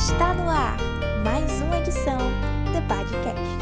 Está no ar mais uma edição do podcast.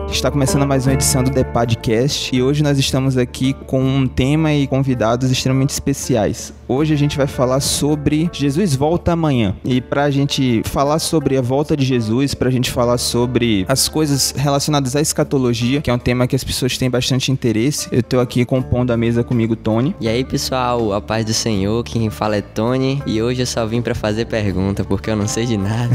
Está começando mais uma edição do The Podcast e hoje nós estamos aqui com um tema e convidados extremamente especiais. Hoje a gente vai falar sobre Jesus volta amanhã. E pra gente falar sobre a volta de Jesus, pra gente falar sobre as coisas relacionadas à escatologia, que é um tema que as pessoas têm bastante interesse, eu tô aqui compondo a mesa comigo, Tony. E aí, pessoal, a paz do Senhor, quem fala é Tony, e hoje eu só vim pra fazer pergunta, porque eu não sei de nada.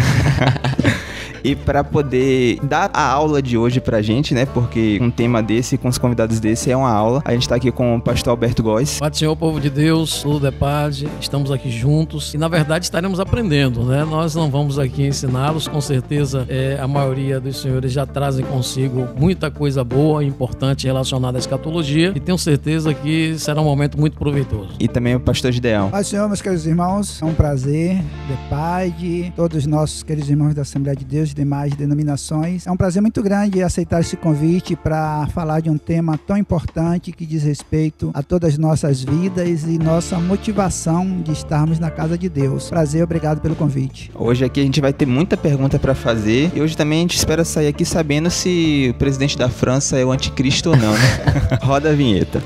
E para poder dar a aula de hoje pra gente, né, porque um tema desse, com os convidados desse, é uma aula. A gente tá aqui com o pastor Alberto Góes. Paz do Senhor, povo de Deus, tudo é paz, estamos aqui juntos e na verdade estaremos aprendendo, né? Nós não vamos aqui ensiná-los, com certeza a maioria dos senhores já trazem consigo muita coisa boa e importante relacionada à escatologia e tenho certeza que será um momento muito proveitoso. E também o pastor Gideão. Paz do Senhor, meus queridos irmãos, é um prazer, de paz, de todos os nossos queridos irmãos da Assembleia de Deus, de demais denominações. É um prazer muito grande aceitar esse convite para falar de um tema tão importante que diz respeito a todas as nossas vidas e nossa motivação de estarmos na casa de Deus. Prazer, obrigado pelo convite. Hoje aqui a gente vai ter muita pergunta para fazer e hoje também a gente espera sair aqui sabendo se o presidente da França é o anticristo ou não, né? Roda a vinheta.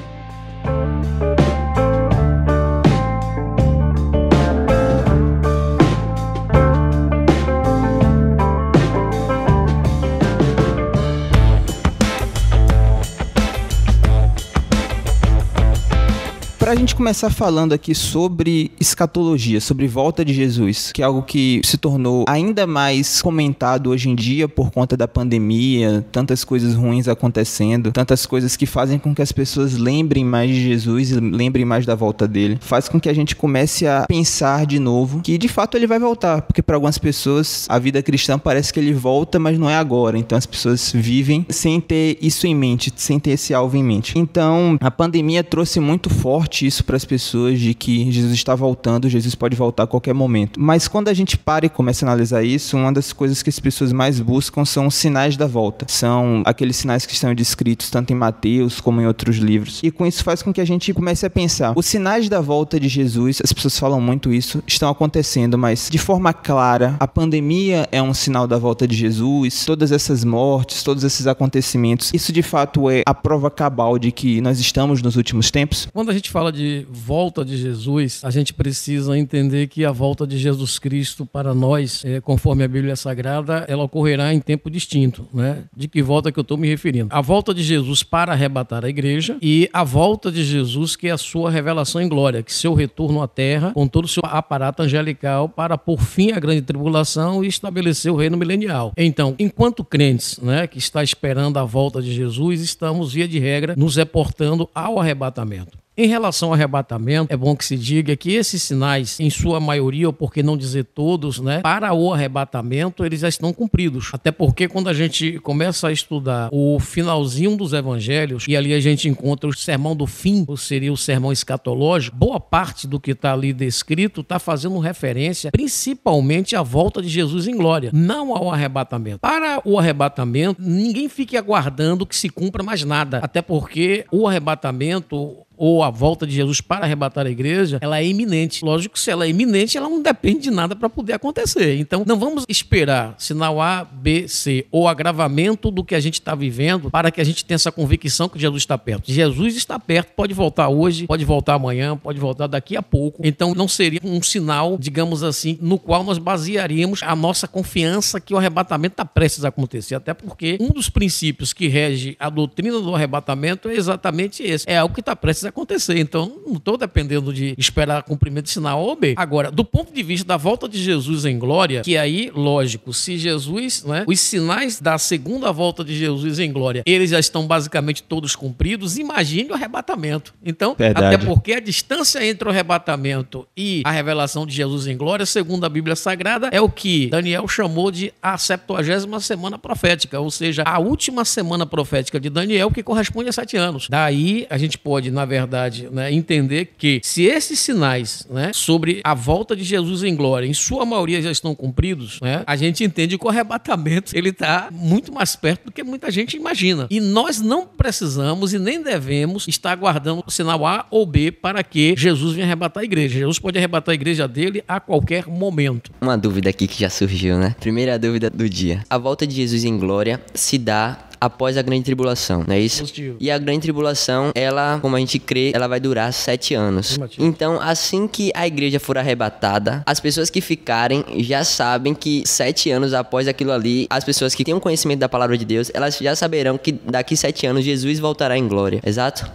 Para a gente começar falando aqui sobre escatologia, sobre volta de Jesus, que é algo que se tornou ainda mais comentado hoje em dia por conta da pandemia, tantas coisas ruins acontecendo, tantas coisas que fazem com que as pessoas lembrem mais de Jesus e lembrem mais da volta dele, faz com que a gente comece a pensar de novo que de fato ele vai voltar, porque para algumas pessoas a vida cristã parece que ele volta, mas não é agora, então as pessoas vivem sem ter isso em mente, sem ter esse alvo em mente. Então a pandemia trouxe muito forte isso para as pessoas de que Jesus está voltando, Jesus pode voltar a qualquer momento. Mas quando a gente para e começa a analisar isso, uma das coisas que as pessoas mais buscam são os sinais da volta. São aqueles sinais que estão descritos tanto em Mateus como em outros livros. E com isso faz com que a gente comece a pensar. Os sinais da volta de Jesus, as pessoas falam muito isso, estão acontecendo, mas de forma clara, a pandemia é um sinal da volta de Jesus, todas essas mortes, todos esses acontecimentos, isso de fato é a prova cabal de que nós estamos nos últimos tempos? Quando a gente fala de volta de Jesus, a gente precisa entender que a volta de Jesus Cristo para nós, conforme a Bíblia Sagrada, ela ocorrerá em tempo distinto, né? De que volta que eu estou me referindo? A volta de Jesus para arrebatar a igreja e a volta de Jesus que é a sua revelação em glória, que seu retorno à terra com todo o seu aparato angelical para pôr fim à grande tribulação e estabelecer o reino milenial. Então, enquanto crentes, né, que está esperando a volta de Jesus, estamos, via de regra, nos reportando ao arrebatamento. Em relação ao arrebatamento, é bom que se diga que esses sinais, em sua maioria, ou por que não dizer todos, né, para o arrebatamento, eles já estão cumpridos. Até porque quando a gente começa a estudar o finalzinho dos evangelhos, e ali a gente encontra o sermão do fim, ou seria o sermão escatológico, boa parte do que está ali descrito está fazendo referência principalmente à volta de Jesus em glória, não ao arrebatamento. Para o arrebatamento, ninguém fique aguardando que se cumpra mais nada, até porque o arrebatamento ou a volta de Jesus para arrebatar a igreja, ela é iminente. Lógico que se ela é iminente, ela não depende de nada para poder acontecer. Então, não vamos esperar sinal A, B, C, ou agravamento do que a gente está vivendo para que a gente tenha essa convicção que Jesus está perto. Jesus está perto, pode voltar hoje, pode voltar amanhã, pode voltar daqui a pouco. Então, não seria um sinal, digamos assim, no qual nós basearíamos a nossa confiança que o arrebatamento está prestes a acontecer. Até porque um dos princípios que rege a doutrina do arrebatamento é exatamente esse. É algo que está prestes a acontecer. Então, não estou dependendo de esperar cumprimento de sinal A ou B. Agora, do ponto de vista da volta de Jesus em glória, que aí, lógico, se Jesus, né, os sinais da segunda volta de Jesus em glória, eles já estão basicamente todos cumpridos, imagine o arrebatamento. Então, verdade. Até porque a distância entre o arrebatamento e a revelação de Jesus em glória, segundo a Bíblia Sagrada, é o que Daniel chamou de a 70ª semana profética, ou seja, a última semana profética de Daniel, que corresponde a 7 anos. Daí, a gente pode, na verdade, verdade, né, entender que se esses sinais, né, sobre a volta de Jesus em glória, em sua maioria já estão cumpridos, né, a gente entende que o arrebatamento ele está muito mais perto do que muita gente imagina. E nós não precisamos e nem devemos estar aguardando o sinal A ou B para que Jesus venha arrebatar a igreja. Jesus pode arrebatar a igreja dele a qualquer momento. Uma dúvida aqui que já surgiu, né? Primeira dúvida do dia. A volta de Jesus em glória se dá após a grande tribulação, não é isso? Positivo. E a grande tribulação, ela, como a gente crê, ela vai durar 7 anos. Afirmativo. Então, assim que a igreja for arrebatada, as pessoas que ficarem já sabem que 7 anos após aquilo ali, as pessoas que têm um conhecimento da palavra de Deus, elas já saberão que daqui 7 anos Jesus voltará em glória. Exato?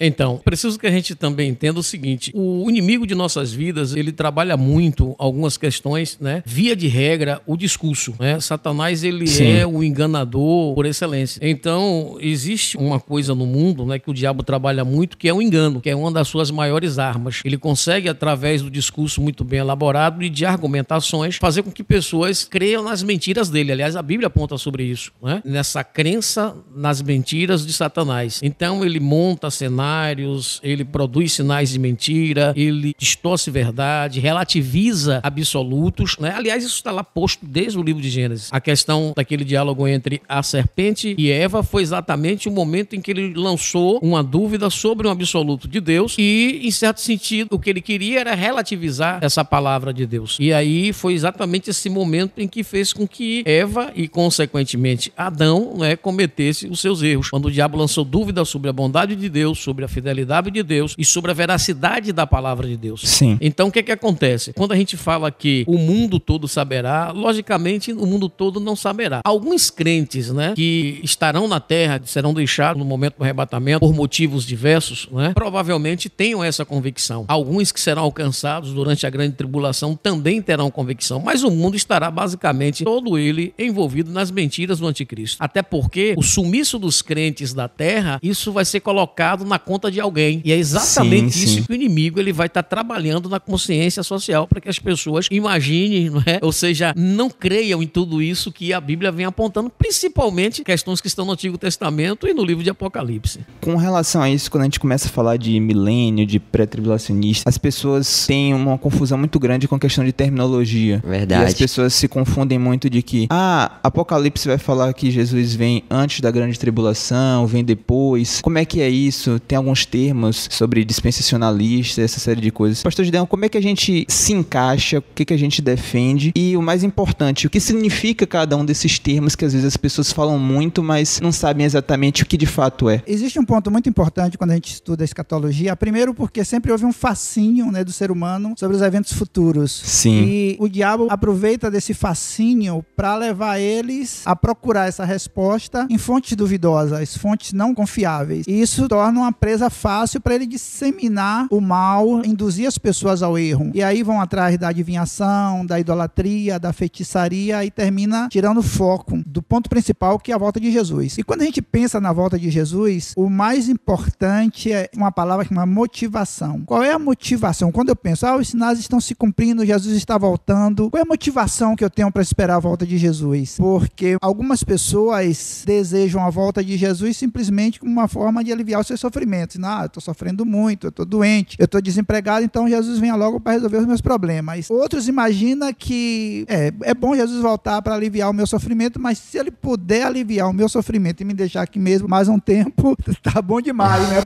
Então, preciso que a gente também entenda o seguinte: o inimigo de nossas vidas, ele trabalha muito algumas questões, né? Via de regra, o discurso, né? Satanás, ele é o enganador por excelência. Então, existe uma coisa no mundo, né, que o diabo trabalha muito, que é o engano, que é uma das suas maiores armas. Ele consegue, através do discurso muito bem elaborado e de argumentações, fazer com que pessoas creiam nas mentiras dele. Aliás, a Bíblia aponta sobre isso, né? Nessa crença nas mentiras de Satanás. Então, ele monta cenários, ele produz sinais de mentira, ele distorce verdade, relativiza absolutos, né? Aliás, isso está lá posto desde o livro de Gênesis. A questão daquele diálogo entre a serpente e Eva foi exatamente o momento em que ele lançou uma dúvida sobre um absoluto de Deus e, em certo sentido, o que ele queria era relativizar essa palavra de Deus. E aí foi exatamente esse momento em que fez com que Eva e, consequentemente, Adão, né, cometesse os seus erros. Quando o diabo lançou dúvidas sobre a bondade de Deus, sobre a fidelidade de Deus e sobre a veracidade da palavra de Deus. Sim. Então, o que acontece? Quando a gente fala que o mundo todo saberá, logicamente, o mundo todo não saberá. Alguns crentes, né, que estarão na terra, serão deixados no momento do arrebatamento por motivos diversos, né, provavelmente tenham essa convicção. Alguns que serão alcançados durante a grande tribulação também terão convicção, mas o mundo estará basicamente todo ele envolvido nas mentiras do anticristo. Até porque o sumiço dos crentes da terra, isso vai ser colocado na conta de alguém. E é exatamente isso que o inimigo ele vai estar trabalhando na consciência social para que as pessoas imaginem, não é? Ou seja, não creiam em tudo isso que a Bíblia vem apontando, principalmente questões que estão no Antigo Testamento e no livro de Apocalipse. Com relação a isso, quando a gente começa a falar de milênio, de pré-tribulacionista, as pessoas têm uma confusão muito grande com a questão de terminologia. Verdade. E as pessoas se confundem muito de que, Apocalipse vai falar que Jesus vem antes da grande tribulação, vem depois. Como é que é isso? Tem alguns termos sobre dispensacionalista, essa série de coisas. Pastor Gideão, como é que a gente se encaixa? O que a gente defende? E o mais importante, o que significa cada um desses termos que às vezes as pessoas falam muito, mas não sabem exatamente o que de fato é? Existe um ponto muito importante quando a gente estuda a escatologia. Primeiro, porque sempre houve um fascínio, né, do ser humano sobre os eventos futuros. Sim. E o diabo aproveita desse fascínio para levar eles a procurar essa resposta em fontes duvidosas, fontes não confiáveis. E isso torna uma presa fácil para ele disseminar o mal, induzir as pessoas ao erro. E aí vão atrás da adivinhação, da idolatria, da feitiçaria e termina tirando o foco do ponto principal, que é a volta de Jesus. E quando a gente pensa na volta de Jesus, o mais importante é uma palavra que chama motivação. Qual é a motivação? Quando eu penso, os sinais estão se cumprindo, Jesus está voltando, qual é a motivação que eu tenho para esperar a volta de Jesus? Porque algumas pessoas desejam a volta de Jesus simplesmente como uma forma de aliviar os seus sofrimentos. Eu estou sofrendo muito, eu estou doente, eu estou desempregado, então Jesus venha logo para resolver os meus problemas. Outros imaginam que é bom Jesus voltar para aliviar o meu sofrimento, mas se ele puder aliviar o meu sofrimento e me deixar aqui mesmo mais um tempo, tá bom demais, né?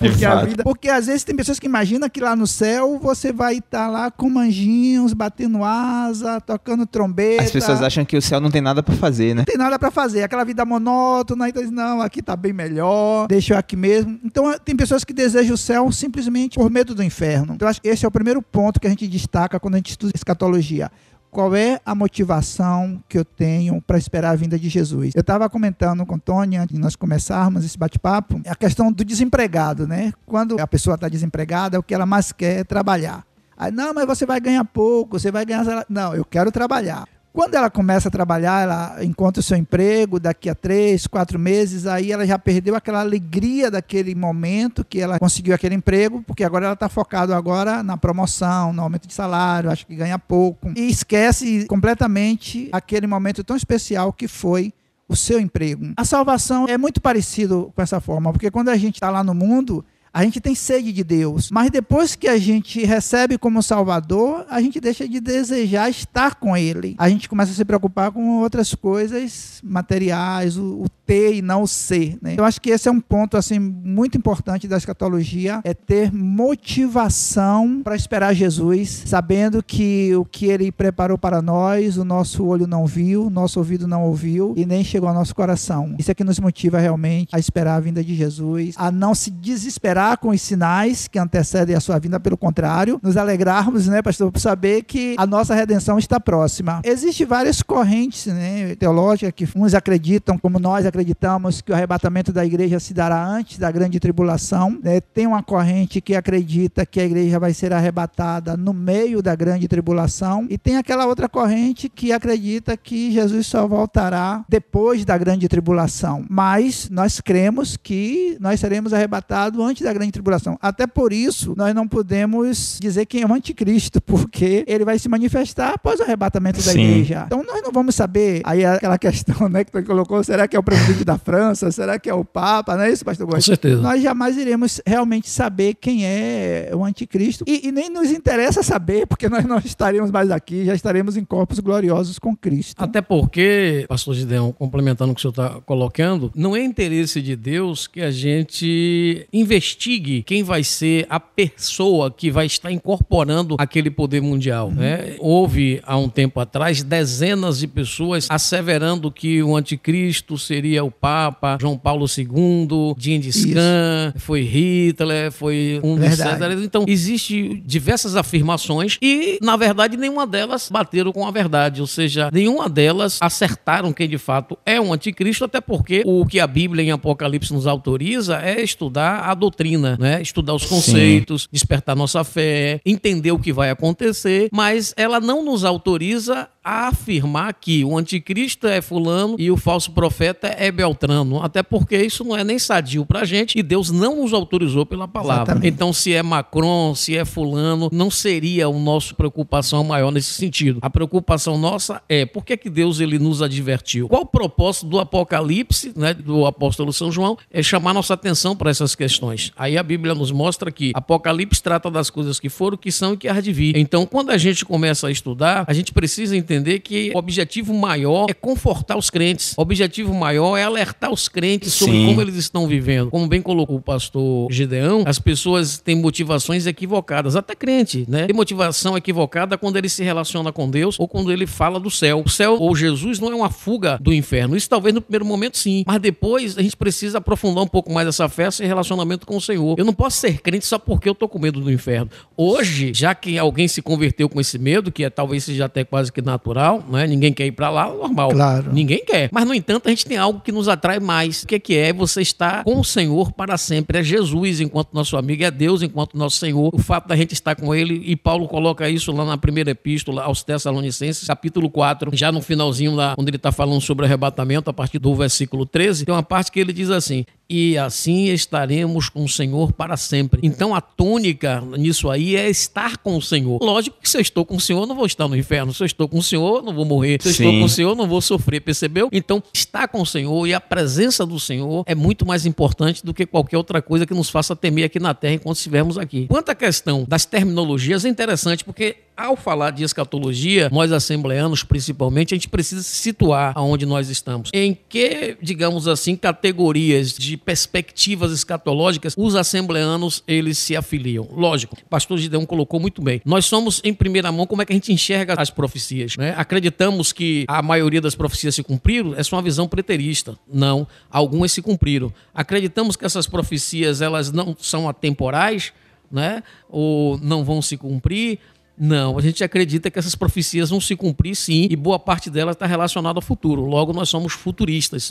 Porque às vezes tem pessoas que imaginam que lá no céu você vai estar lá com anjinhos, batendo asa, tocando trombeta. As pessoas acham que o céu não tem nada para fazer, né? Não tem nada para fazer, aquela vida monótona, então não, aqui tá bem melhor, deixa eu aqui mesmo. Então tem pessoas que desejam o céu simplesmente por medo do inferno. Então acho que esse é o primeiro ponto que a gente destaca quando a gente estuda escatologia. Qual é a motivação que eu tenho para esperar a vinda de Jesus? Eu estava comentando com Tony, antes de nós começarmos esse bate-papo, a questão do desempregado, né? Quando a pessoa está desempregada, o que ela mais quer é trabalhar. Aí, não, mas você vai ganhar pouco, você vai ganhar... Não, eu quero trabalhar. Quando ela começa a trabalhar, ela encontra o seu emprego, daqui a 3, 4 meses, aí ela já perdeu aquela alegria daquele momento que ela conseguiu aquele emprego, porque agora ela está focada agora na promoção, no aumento de salário, acho que ganha pouco. E esquece completamente aquele momento tão especial que foi o seu emprego. A salvação é muito parecido com essa forma, porque quando a gente está lá no mundo, a gente tem sede de Deus, mas depois que a gente recebe como Salvador, a gente deixa de desejar estar com Ele. A gente começa a se preocupar com outras coisas materiais, o ter e não o ser, né? Eu acho que esse é um ponto assim, muito importante da escatologia, é ter motivação para esperar Jesus, sabendo que o que Ele preparou para nós, o nosso olho não viu, o nosso ouvido não ouviu e nem chegou ao nosso coração. Isso é que nos motiva realmente a esperar a vinda de Jesus, a não se desesperar com os sinais que antecedem a sua vinda, pelo contrário, nos alegrarmos, né, pastor, por saber que a nossa redenção está próxima. Existem várias correntes, né, teológicas, que uns acreditam, como nós acreditamos, que o arrebatamento da igreja se dará antes da grande tribulação, né? Tem uma corrente que acredita que a igreja vai ser arrebatada no meio da grande tribulação, e tem aquela outra corrente que acredita que Jesus só voltará depois da grande tribulação. Mas nós cremos que nós seremos arrebatados antes da grande tribulação. Até por isso, nós não podemos dizer quem é o anticristo, porque ele vai se manifestar após o arrebatamento da igreja. Então nós não vamos saber, aí aquela questão, né, que tu colocou, será que é o presidente da França? Será que é o Papa? Não é isso, pastor Góes? Com certeza. Nós jamais iremos realmente saber quem é o anticristo, e nem nos interessa saber, porque nós não estaremos mais aqui, já estaremos em corpos gloriosos com Cristo. Até porque, pastor Gideão, complementando o que o senhor está colocando, não é interesse de Deus que a gente investigue quem vai ser a pessoa que vai estar incorporando aquele poder mundial, né? Houve, há um tempo atrás, dezenas de pessoas asseverando que o anticristo seria o Papa, João Paulo II, Gengis Khan, foi Hitler, foi um de César. Então, existem diversas afirmações e, na verdade, nenhuma delas bateram com a verdade, ou seja, nenhuma delas acertaram quem de fato é um anticristo, até porque o que a Bíblia em Apocalipse nos autoriza é estudar a doutrina, né? Estudar os conceitos, despertar nossa fé, entender o que vai acontecer, mas ela não nos autoriza a afirmar que o anticristo é fulano e o falso profeta é Beltrano, até porque isso não é nem sadio pra gente e Deus não nos autorizou pela palavra. Exatamente. Então, se é Macron, se é fulano, não seria a nossa preocupação maior nesse sentido. A preocupação nossa é por que Deus ele nos advertiu? Qual o propósito do Apocalipse, né, do apóstolo São João? É chamar nossa atenção para essas questões. Aí a Bíblia nos mostra que Apocalipse trata das coisas que foram, que são e que há de vir. Então, quando a gente começa a estudar, a gente precisa entender que o objetivo maior é confortar os crentes. O objetivo maior é alertar os crentes sobre como eles estão vivendo. Como bem colocou o pastor Gideão, as pessoas têm motivações equivocadas, até crente, né? Tem motivação equivocada quando ele se relaciona com Deus ou quando ele fala do céu. O céu ou Jesus não é uma fuga do inferno. Isso talvez no primeiro momento sim, mas depois a gente precisa aprofundar um pouco mais essa fé, esse relacionamento com o Senhor. Eu não posso ser crente só porque eu tô com medo do inferno. Hoje, já que alguém se converteu com esse medo, que talvez seja até quase que natural, né? Ninguém quer ir para lá, normal. Claro. Ninguém quer. Mas, no entanto, a gente tem algo que nos atrai mais. O que é? Você estar com o Senhor para sempre. É Jesus enquanto nosso amigo, é Deus enquanto nosso Senhor. O fato da gente estar com Ele, e Paulo coloca isso lá na primeira epístola aos Tessalonicenses, capítulo 4, já no finalzinho lá, onde ele está falando sobre o arrebatamento, a partir do versículo 13, tem uma parte que ele diz assim: e assim estaremos com o Senhor para sempre. Então a tônica nisso aí é estar com o Senhor. Lógico que se eu estou com o Senhor, não vou estar no inferno. Se eu estou com o Senhor, não vou morrer. Se eu estou com o Senhor, não vou sofrer, percebeu? Então estar com o Senhor e a presença do Senhor é muito mais importante do que qualquer outra coisa que nos faça temer aqui na terra enquanto estivermos aqui. Quanto à questão das terminologias, é interessante porque ao falar de escatologia, nós assembleanos principalmente, a gente precisa se situar aonde nós estamos. Em que, digamos assim, categorias de perspectivas escatológicas os assembleanos eles se afiliam? Lógico, o pastor Gideão colocou muito bem. Nós somos em primeira mão como é que a gente enxerga as profecias, né? Acreditamos que a maioria das profecias se cumpriram? Essa é uma visão preterista. Não, algumas se cumpriram. Acreditamos que essas profecias elas não são atemporais, né? Ou não vão se cumprir? Não, a gente acredita que essas profecias vão se cumprir sim, e boa parte delas está relacionada ao futuro. Logo, nós somos futuristas.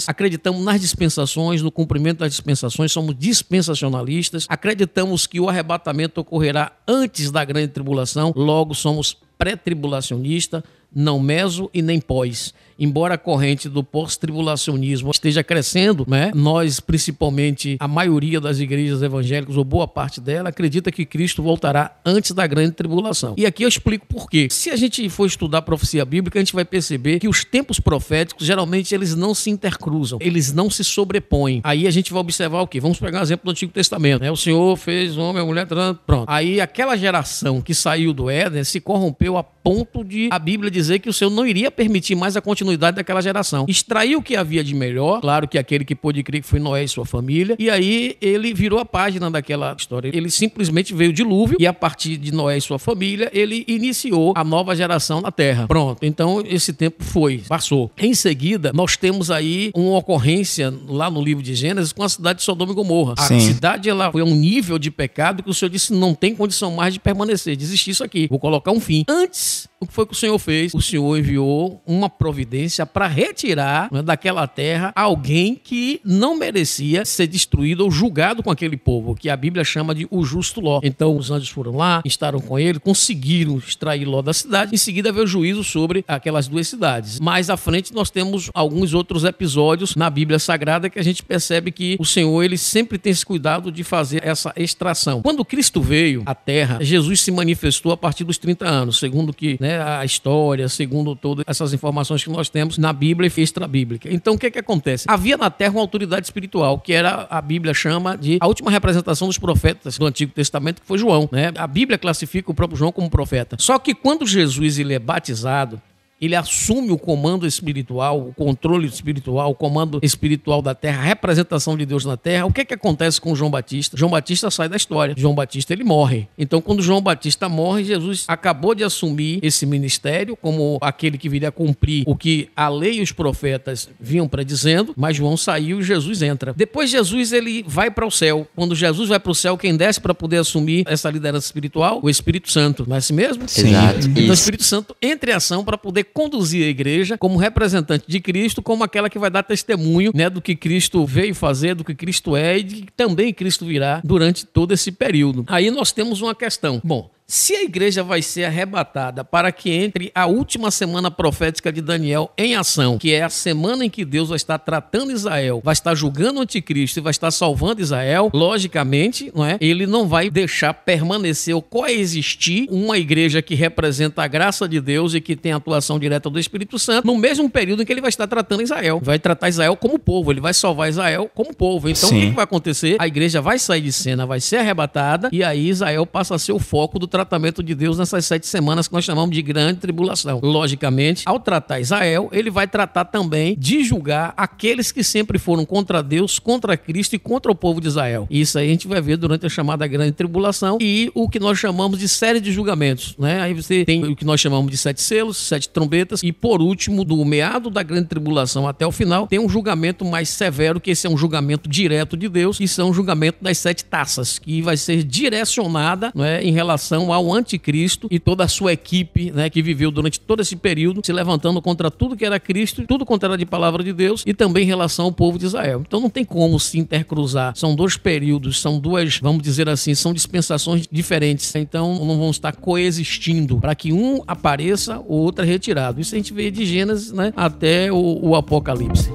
Acreditamos nas dispensações, no cumprimento das dispensações, somos dispensacionalistas. Acreditamos que o arrebatamento ocorrerá antes da grande tribulação, logo somos pré-tribulacionista, não meso e nem pós. Embora a corrente do pós-tribulacionismo esteja crescendo, né, nós, principalmente a maioria das igrejas evangélicas, ou boa parte dela, acredita que Cristo voltará antes da grande tribulação. E aqui eu explico por quê. Se a gente for estudar a profecia bíblica, a gente vai perceber que os tempos proféticos, geralmente, eles não se intercruzam, eles não se sobrepõem. Aí a gente vai observar o quê? Vamos pegar um exemplo do Antigo Testamento, né? O Senhor fez homem, a mulher, pronto. Aí aquela geração que saiu do Éden se corrompeu a ponto de a Bíblia dizer que o Senhor não iria permitir mais a continuidade daquela geração. Extraiu o que havia de melhor, claro que aquele que pôde crer que foi Noé e sua família, e aí ele virou a página daquela história. Ele simplesmente veio o dilúvio e a partir de Noé e sua família, ele iniciou a nova geração na Terra. Pronto, então esse tempo passou. Em seguida, nós temos aí uma ocorrência lá no livro de Gênesis com a cidade de Sodoma e Gomorra. A cidade, ela foi a um nível de pecado que o Senhor disse, não tem condição mais de permanecer, desistir isso aqui, vou colocar um fim. Antes, o que foi que o Senhor fez? O Senhor enviou uma providência para retirar, né, daquela terra alguém que não merecia ser destruído ou julgado com aquele povo, que a Bíblia chama de o justo Ló. Então os anjos foram lá, estaram com ele, conseguiram extrair Ló da cidade, em seguida veio o juízo sobre aquelas duas cidades. Mais à frente nós temos alguns outros episódios na Bíblia Sagrada que a gente percebe que o Senhor, ele sempre tem esse cuidado de fazer essa extração. Quando Cristo veio à terra, Jesus se manifestou a partir dos 30 anos, segundo que, né, a história, segundo todas essas informações que nós temos na Bíblia e extra-bíblica. Então o que acontece? Havia na terra uma autoridade espiritual, que era, a Bíblia chama de a última representação dos profetas do Antigo Testamento, que foi João, né? A Bíblia classifica o próprio João como profeta. Só que quando Jesus ele é batizado, ele assume o comando espiritual, o controle espiritual, o comando espiritual da terra, a representação de Deus na terra. O que acontece com João Batista? João Batista sai da história. João Batista, ele morre. Então, quando João Batista morre, Jesus acabou de assumir esse ministério como aquele que viria a cumprir o que a lei e os profetas vinham predizendo, mas João saiu e Jesus entra. Depois, Jesus, ele vai para o céu. Quando Jesus vai para o céu, quem desce para poder assumir essa liderança espiritual? O Espírito Santo. Não é assim mesmo? Sim. Exato. Então, o Espírito Santo entra em ação para poder conduzir a igreja como representante de Cristo, como aquela que vai dar testemunho, né, do que Cristo veio fazer, do que Cristo é e de que também Cristo virá durante todo esse período. Aí nós temos uma questão. Bom, se a igreja vai ser arrebatada para que entre a última semana profética de Daniel em ação, que é a semana em que Deus vai estar tratando Israel, vai estar julgando o anticristo e vai estar salvando Israel, logicamente, não é? Ele não vai deixar permanecer ou coexistir uma igreja que representa a graça de Deus e que tem a atuação direta do Espírito Santo no mesmo período em que ele vai estar tratando Israel. Vai tratar Israel como povo, ele vai salvar Israel como povo. Então, o que vai acontecer? A igreja vai sair de cena, vai ser arrebatada e aí Israel passa a ser o foco do tratamento de Deus nessas 7 semanas que nós chamamos de grande tribulação. Logicamente, ao tratar Israel, ele vai tratar também de julgar aqueles que sempre foram contra Deus, contra Cristo e contra o povo de Israel. Isso aí a gente vai ver durante a chamada grande tribulação e o que nós chamamos de série de julgamentos, né? Aí você tem o que nós chamamos de 7 selos, 7 trombetas e por último, do meado da grande tribulação até o final, tem um julgamento mais severo, que esse é um julgamento direto de Deus, e são o julgamento das 7 taças, que vai ser direcionada, né, em relação ao anticristo e toda a sua equipe, né, que viveu durante todo esse período se levantando contra tudo que era Cristo, tudo contra era de palavra de Deus e também em relação ao povo de Israel. Então não tem como se intercruzar. São 2 períodos, são 2, vamos dizer assim, são dispensações diferentes. Então não vão estar coexistindo. Para que um apareça, o outro é retirado. Isso a gente vê de Gênesis, né, até o Apocalipse.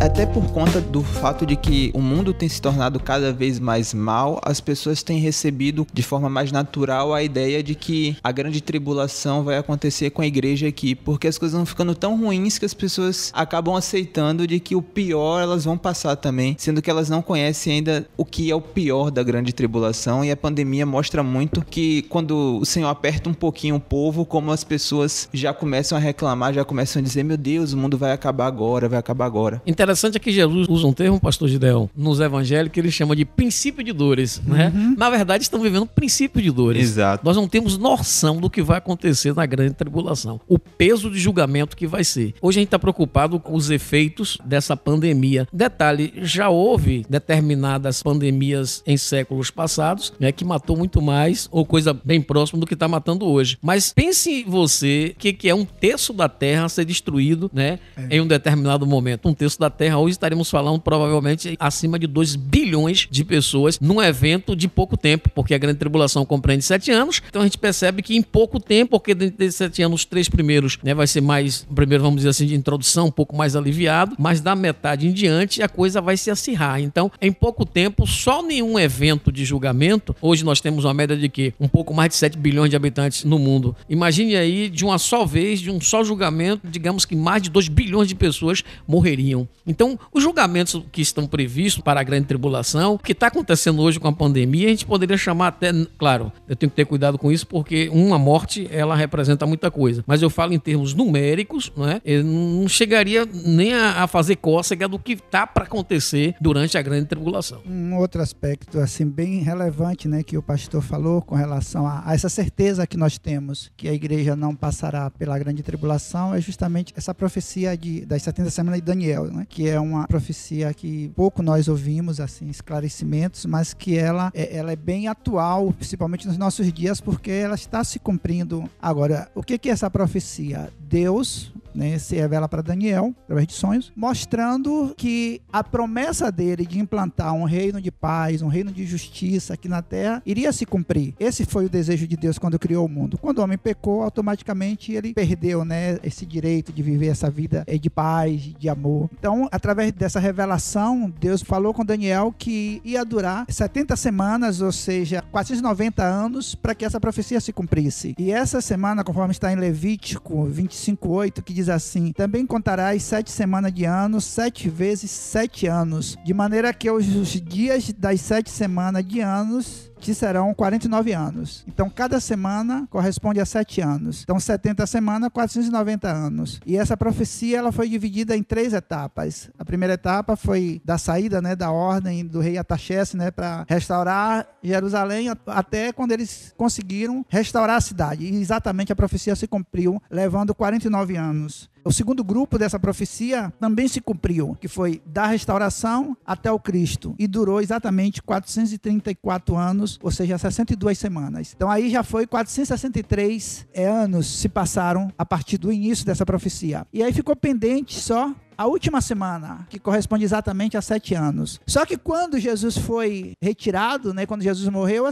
Até por conta do fato de que o mundo tem se tornado cada vez mais mal, as pessoas têm recebido de forma mais natural a ideia de que a grande tribulação vai acontecer com a igreja aqui, porque as coisas vão ficando tão ruins que as pessoas acabam aceitando de que o pior elas vão passar também, sendo que elas não conhecem ainda o que é o pior da grande tribulação, e a pandemia mostra muito que quando o Senhor aperta um pouquinho o povo, como as pessoas já começam a reclamar, já começam a dizer, meu Deus, o mundo vai acabar agora, vai acabar agora. Interessante é que Jesus usa um termo, pastor Gideon, nos evangelhos que ele chama de princípio de dores, né? Na verdade, estão vivendo um princípio de dores. Exato. Nós não temos noção do que vai acontecer na grande tribulação. O peso de julgamento que vai ser. Hoje a gente está preocupado com os efeitos dessa pandemia. Detalhe, já houve determinadas pandemias em séculos passados, né, que matou muito mais, ou coisa bem próxima do que está matando hoje. Mas pense você que é 1/3 da terra ser destruído, né, em um determinado momento. 1/3 da terra hoje estaremos falando provavelmente acima de 2 bilhões de pessoas num evento de pouco tempo, porque a grande tribulação compreende 7 anos, então a gente percebe que em pouco tempo, porque dentro desses 7 anos, os 3 primeiros, né, vai ser mais, primeiro vamos dizer assim, de introdução, um pouco mais aliviado, mas da metade em diante a coisa vai se acirrar. Então, em pouco tempo, só nenhum evento de julgamento, hoje nós temos uma média de que um pouco mais de 7 bilhões de habitantes no mundo. Imagine aí, de uma só vez, de um só julgamento, digamos que mais de 2 bilhões de pessoas morreriam. Então, os julgamentos que estão previstos para a grande tribulação, o que está acontecendo hoje com a pandemia, a gente poderia chamar até, claro, eu tenho que ter cuidado com isso, porque uma morte, ela representa muita coisa. Mas eu falo em termos numéricos, né? Eu não chegaria nem a fazer cócega do que está para acontecer durante a grande tribulação. Um outro aspecto assim bem relevante, né, que o pastor falou com relação a essa certeza que nós temos que a igreja não passará pela grande tribulação é justamente essa profecia das 70 semanas de Daniel, né, que é uma profecia que pouco nós ouvimos assim esclarecimentos, mas que ela é bem atual, principalmente nos nossos dias, porque ela está se cumprindo agora. O que é essa profecia? Deus, né, se revela para Daniel, através de sonhos, mostrando que a promessa dele de implantar um reino de paz, um reino de justiça aqui na terra, iria se cumprir. Esse foi o desejo de Deus quando criou o mundo. Quando o homem pecou, automaticamente ele perdeu, né, esse direito de viver essa vida de paz, de amor. Então, através dessa revelação, Deus falou com Daniel que ia durar 70 semanas, ou seja, 490 anos, para que essa profecia se cumprisse. E essa semana, conforme está em Levítico 25:8, que diz assim: também contarás 7 semanas de anos, 7 vezes 7 anos, de maneira que os dias das 7 semanas de anos te serão 49 anos. Então, cada semana corresponde a 7 anos. Então, 70 semanas, 490 anos. E essa profecia ela foi dividida em 3 etapas. A primeira etapa foi da saída, né, da ordem do rei Artaxerxes, né, para restaurar Jerusalém, até quando eles conseguiram restaurar a cidade. E exatamente a profecia se cumpriu, levando 49 anos. O segundo grupo dessa profecia também se cumpriu, que foi da restauração até o Cristo, e durou exatamente 434 anos, ou seja, 62 semanas. Então aí já foi 463 anos se passaram a partir do início dessa profecia. E aí ficou pendente só a última semana, que corresponde exatamente a 7 anos. Só que quando Jesus foi retirado, né, quando Jesus morreu,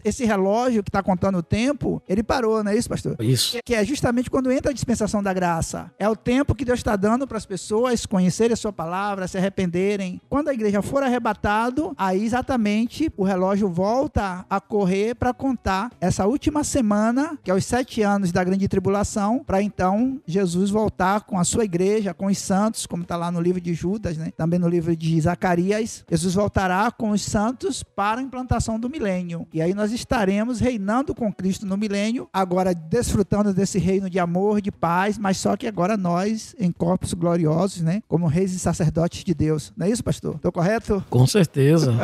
esse relógio que está contando o tempo, ele parou, não é isso, pastor? Isso. Que é justamente quando entra a dispensação da graça. É o tempo que Deus está dando para as pessoas conhecerem a sua palavra, se arrependerem. Quando a igreja for arrebatado, aí exatamente o relógio volta a correr para contar essa última semana, que é os 7 anos da grande tribulação, para então Jesus voltar com a sua igreja, com os santos, como está lá no livro de Judas, né? Também no livro de Zacarias. Jesus voltará com os santos para a implantação do milênio. E aí nós estaremos reinando com Cristo no milênio, agora desfrutando desse reino de amor, de paz, mas só que agora nós, em corpos gloriosos, né? Como reis e sacerdotes de Deus. Não é isso, pastor? Estou correto? Com certeza.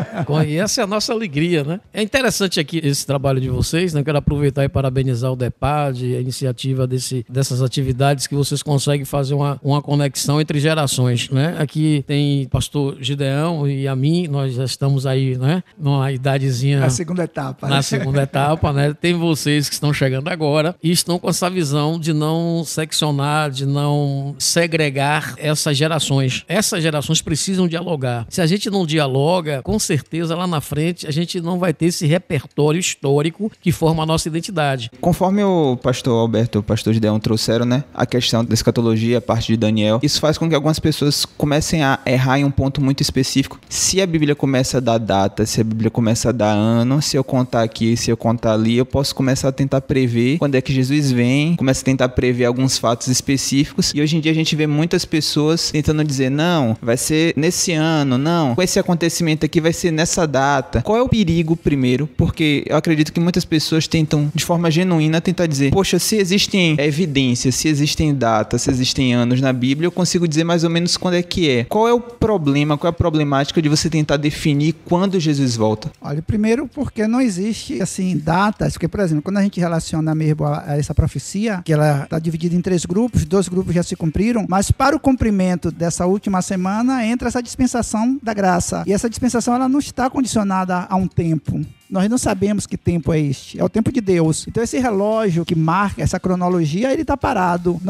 E essa é a nossa alegria, né? É interessante aqui esse trabalho de vocês, né? Quero aproveitar e parabenizar o DEPAD, a iniciativa dessas atividades que vocês conseguem fazer uma conexão entre gerações, né? Aqui tem o pastor Gideão e a mim, nós já estamos aí, né? Numa idadezinha... Na segunda etapa. Na segunda etapa, né? Tem vocês que estão chegando agora e estão com essa visão de não seccionar, de não segregar essas gerações. Essas gerações precisam dialogar. Se a gente não dialoga, com certeza lá na frente a gente não vai ter esse repertório histórico que forma a nossa identidade. Conforme o pastor Alberto e o pastor Gideão trouxeram, né? A questão da escatologia, a parte de Daniel, isso faz com que algumas pessoas comecem a errar em um ponto muito específico. Se a Bíblia começa a dar data, se a Bíblia começa a dar ano, se eu contar aqui, se eu contar ali, eu posso começar a tentar prever quando é que Jesus vem, começa a tentar prever alguns fatos específicos, e hoje em dia a gente vê muitas pessoas tentando dizer, não, vai ser nesse ano, não, esse acontecimento aqui vai ser nessa data. Qual é o perigo primeiro? Porque eu acredito que muitas pessoas tentam, de forma genuína, tentar dizer, poxa, se existem evidências, se existem datas, se existem anos na Bíblia, eu consigo dizer mais ou menos quando é que é. Qual é o problema, qual é a problemática de você tentar definir quando Jesus volta? Olha, primeiro porque não existe, assim, datas, porque, por exemplo, quando a gente relaciona mesmo a essa profecia, que ela está dividida em 3 grupos, 2 grupos já se cumpriram, mas para o cumprimento dessa última semana entra essa dispensação da graça. E essa dispensação ela não está condicionada a um tempo. Nós não sabemos que tempo é este. É o tempo de Deus. Então esse relógio que marca essa cronologia, ele está parado.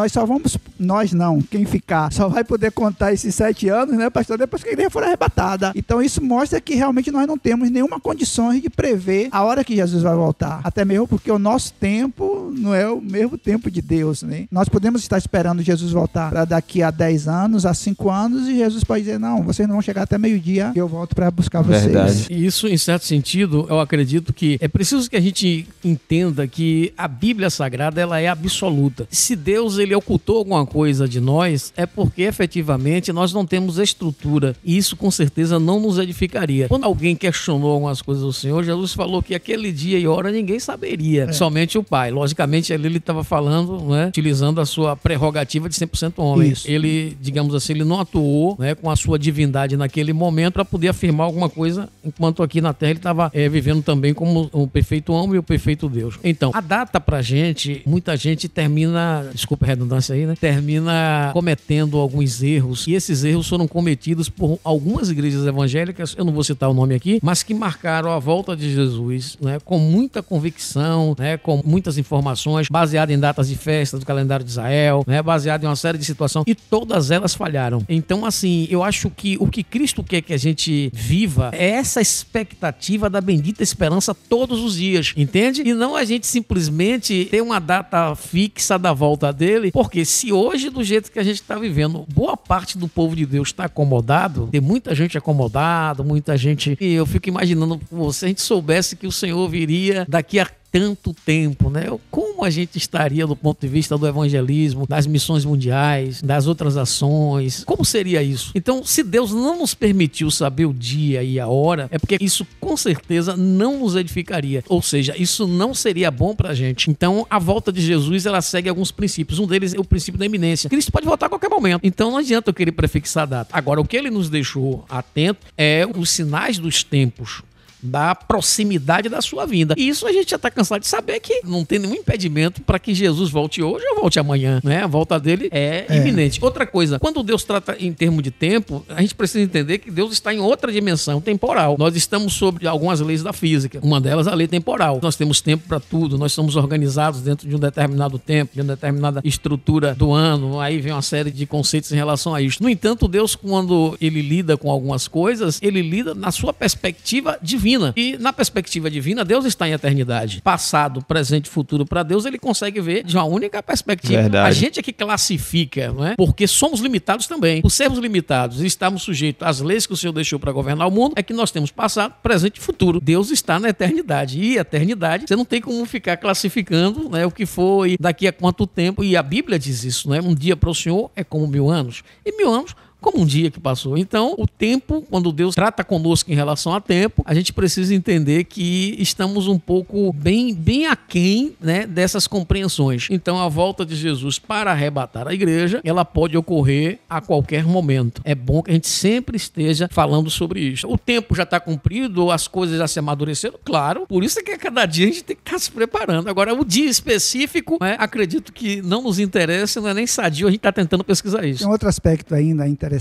Nós não, quem ficar, só vai poder contar esses 7 anos, né, pastor, depois que a igreja for arrebatada. Então isso mostra que realmente nós não temos nenhuma condição de prever a hora que Jesus vai voltar. Até mesmo porque o nosso tempo não é o mesmo tempo de Deus, né? Nós podemos estar esperando Jesus voltar para daqui a 10 anos, a 5 anos, e Jesus pode dizer, não, vocês não vão chegar até meio-dia, eu volto para buscar vocês. Verdade. E isso, em certo sentido, eu acredito que é preciso que a gente entenda que a Bíblia Sagrada, ela é absoluta. Se Deus, ele ocultou alguma coisa de nós, é porque efetivamente nós não temos estrutura, e isso com certeza não nos edificaria. Quando alguém questionou algumas coisas do Senhor, Jesus falou que aquele dia e hora ninguém saberia, somente o Pai. Logicamente, ali ele estava falando, né, utilizando a sua prerrogativa de 100% homem. Isso. Ele, digamos assim, ele não atuou, né, com a sua divindade naquele momento para poder afirmar alguma coisa, enquanto aqui na Terra ele estava vivendo também como o perfeito homem e o perfeito Deus. Então, a data pra gente, muita gente termina, desculpa a redundância aí, né, termina cometendo alguns erros, e esses erros foram cometidos por algumas igrejas evangélicas, eu não vou citar o nome aqui, mas que marcaram a volta de Jesus, né, com muita convicção, né, com muitas informações, baseado em datas de festa do calendário de Israel, né, baseado em uma série de situações, e todas elas falharam. Então, assim, eu acho que o que Cristo quer que a gente viva é essa expectativa da bendita esperança todos os dias, entende? E não a gente simplesmente ter uma data fixa da volta dele, porque se hoje, do jeito que a gente está vivendo, boa parte do povo de Deus está acomodado, tem muita gente acomodada, muita gente, e eu fico imaginando, se a gente soubesse que o Senhor viria daqui a tanto tempo, né? Como a gente estaria do ponto de vista do evangelismo, das missões mundiais, das outras ações? Como seria isso? Então, se Deus não nos permitiu saber o dia e a hora, é porque isso com certeza não nos edificaria. Ou seja, isso não seria bom pra gente. Então, a volta de Jesus, ela segue alguns princípios. Um deles é o princípio da iminência. Cristo pode voltar a qualquer momento. Então, não adianta eu querer prefixar a data. Agora, o que ele nos deixou atento é os sinais dos tempos, da proximidade da sua vinda. E isso a gente já está cansado de saber, que não tem nenhum impedimento para que Jesus volte hoje ou volte amanhã, né? A volta dele é iminente. Outra coisa, quando Deus trata em termos de tempo, a gente precisa entender que Deus está em outra dimensão temporal. Nós estamos sobre algumas leis da física. Uma delas, a lei temporal. Nós temos tempo para tudo, nós somos organizados dentro de um determinado tempo, de uma determinada estrutura do ano. Aí vem uma série de conceitos em relação a isso. No entanto, Deus, quando ele lida com algumas coisas, ele lida na sua perspectiva divina. E na perspectiva divina, Deus está em eternidade. Passado, presente e futuro para Deus, ele consegue ver de uma única perspectiva. Verdade. A gente é que classifica, não é? Porque somos limitados também. Por sermos limitados e estarmos sujeitos às leis que o Senhor deixou para governar o mundo, é que nós temos passado, presente e futuro. Deus está na eternidade. E eternidade, você não tem como ficar classificando, né, o que foi, daqui a quanto tempo. E a Bíblia diz isso, né? Um dia para o Senhor é como 1000 anos. E 1000 anos como um dia que passou. Então, o tempo, quando Deus trata conosco em relação a tempo, a gente precisa entender que estamos um pouco bem aquém, né, dessas compreensões. Então, a volta de Jesus para arrebatar a igreja, ela pode ocorrer a qualquer momento. É bom que a gente sempre esteja falando sobre isso. O tempo já está cumprido, as coisas já se amadureceram, claro. Por isso é que a cada dia a gente tem que estar se preparando. Agora, o dia específico, né, acredito que não nos interessa, não é nem sadio, a gente está tentando pesquisar isso. Tem outro aspecto ainda interessante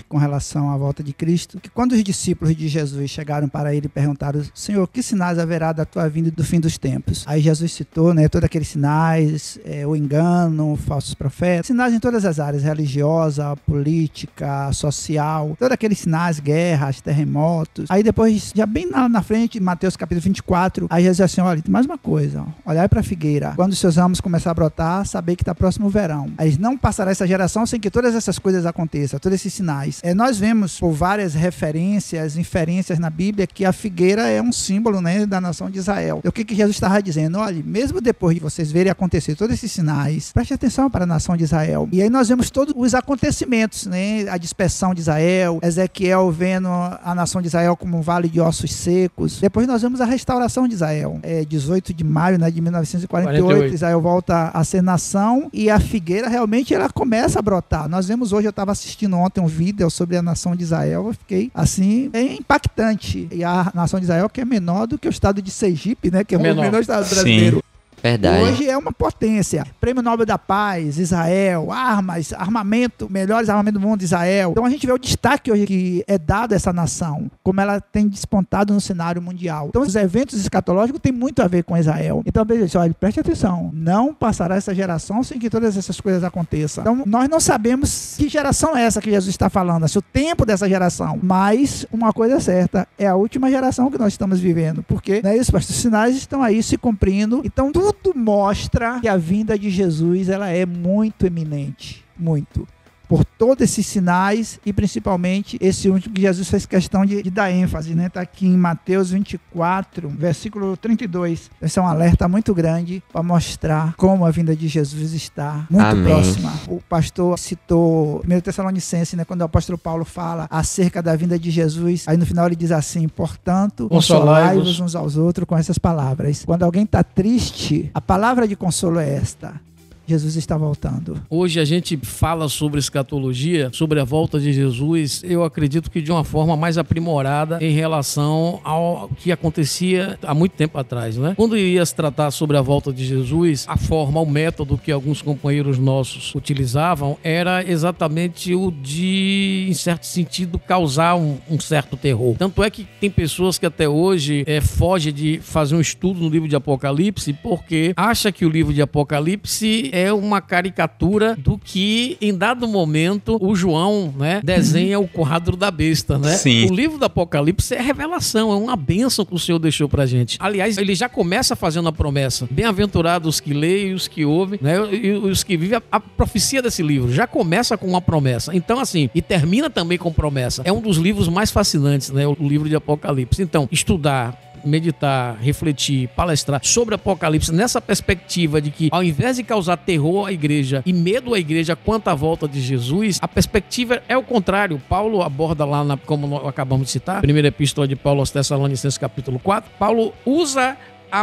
com relação à volta de Cristo, que quando os discípulos de Jesus chegaram para ele e perguntaram: Senhor, que sinais haverá da tua vinda e do fim dos tempos? Aí Jesus citou, né, todos aqueles sinais, o engano, falsos profetas, sinais em todas as áreas, religiosa, política, social, todos aqueles sinais, guerras, terremotos. Aí depois, já bem na frente, Mateus capítulo 24, aí Jesus disse assim: olha, tem mais uma coisa, olhai para a figueira, quando os seus ramos começar a brotar, saber que está próximo o verão. Aí não passará essa geração sem que todas essas coisas aconteçam, todos esses sinais. Nós vemos por várias referências, inferências na Bíblia, que a figueira é um símbolo, né, da nação de Israel. O que Jesus estava dizendo? Olha, mesmo depois de vocês verem acontecer todos esses sinais, preste atenção para a nação de Israel. E aí nós vemos todos os acontecimentos, né, a dispersão de Israel, Ezequiel vendo a nação de Israel como um vale de ossos secos. Depois nós vemos a restauração de Israel. 18 de maio, né, de 1948, Israel volta a ser nação e a figueira realmente ela começa a brotar. Nós vemos hoje, eu estava assistindo ontem um vídeo sobre a nação de Israel, eu fiquei assim, bem impactante. E a nação de Israel que é menor do que o estado de Sergipe, né, que é o menor estado brasileiro. Sim. Verdade. Hoje é uma potência. Prêmio Nobel da Paz, Israel, armas, armamento, melhores armamentos do mundo, Israel. Então a gente vê o destaque hoje que é dado a essa nação, como ela tem despontado no cenário mundial. Então os eventos escatológicos têm muito a ver com Israel. Então, olha, preste atenção, não passará essa geração sem que todas essas coisas aconteçam. Então nós não sabemos que geração é essa que Jesus está falando, se o tempo dessa geração, mas uma coisa é certa, é a última geração que nós estamos vivendo, porque, não é isso, pastor? Os sinais estão aí se cumprindo, então tudo mostra que a vinda de Jesus, ela é muito eminente, muito. Por todos esses sinais e principalmente esse último que Jesus fez questão de dar ênfase, né? Está aqui em Mateus 24, versículo 32. Esse é um alerta muito grande para mostrar como a vinda de Jesus está muito Amém. próxima. O pastor citou 1 Tessalonicenses, né? Quando o apóstolo Paulo fala acerca da vinda de Jesus, aí no final ele diz assim: portanto, consolai-vos uns aos outros com essas palavras. Quando alguém está triste, a palavra de consolo é esta: Jesus está voltando. Hoje a gente fala sobre escatologia, sobre a volta de Jesus, eu acredito que de uma forma mais aprimorada em relação ao que acontecia há muito tempo atrás, né? Quando ia se tratar sobre a volta de Jesus, a forma, o método que alguns companheiros nossos utilizavam era exatamente o de, em certo sentido, causar um certo terror. Tanto é que tem pessoas que até hoje fogem de fazer um estudo no livro de Apocalipse porque acha que o livro de Apocalipse é uma caricatura do que, em dado momento, o João, né, desenha o quadro da besta, né? Sim. O livro do Apocalipse é revelação, é uma bênção que o Senhor deixou pra gente. Aliás, ele já começa fazendo a promessa: bem-aventurados os que leem e os que ouvem, né, e os que vivem. A profecia desse livro já começa com uma promessa. Então, assim, e termina também com promessa. É um dos livros mais fascinantes, né, o livro de Apocalipse. Então, estudar, meditar, refletir, palestrar sobre Apocalipse nessa perspectiva de que, ao invés de causar terror à igreja e medo à igreja quanto à volta de Jesus, a perspectiva é o contrário. Paulo aborda lá, como nós acabamos de citar, primeira epístola de Paulo aos Tessalonicenses, capítulo 4, Paulo usa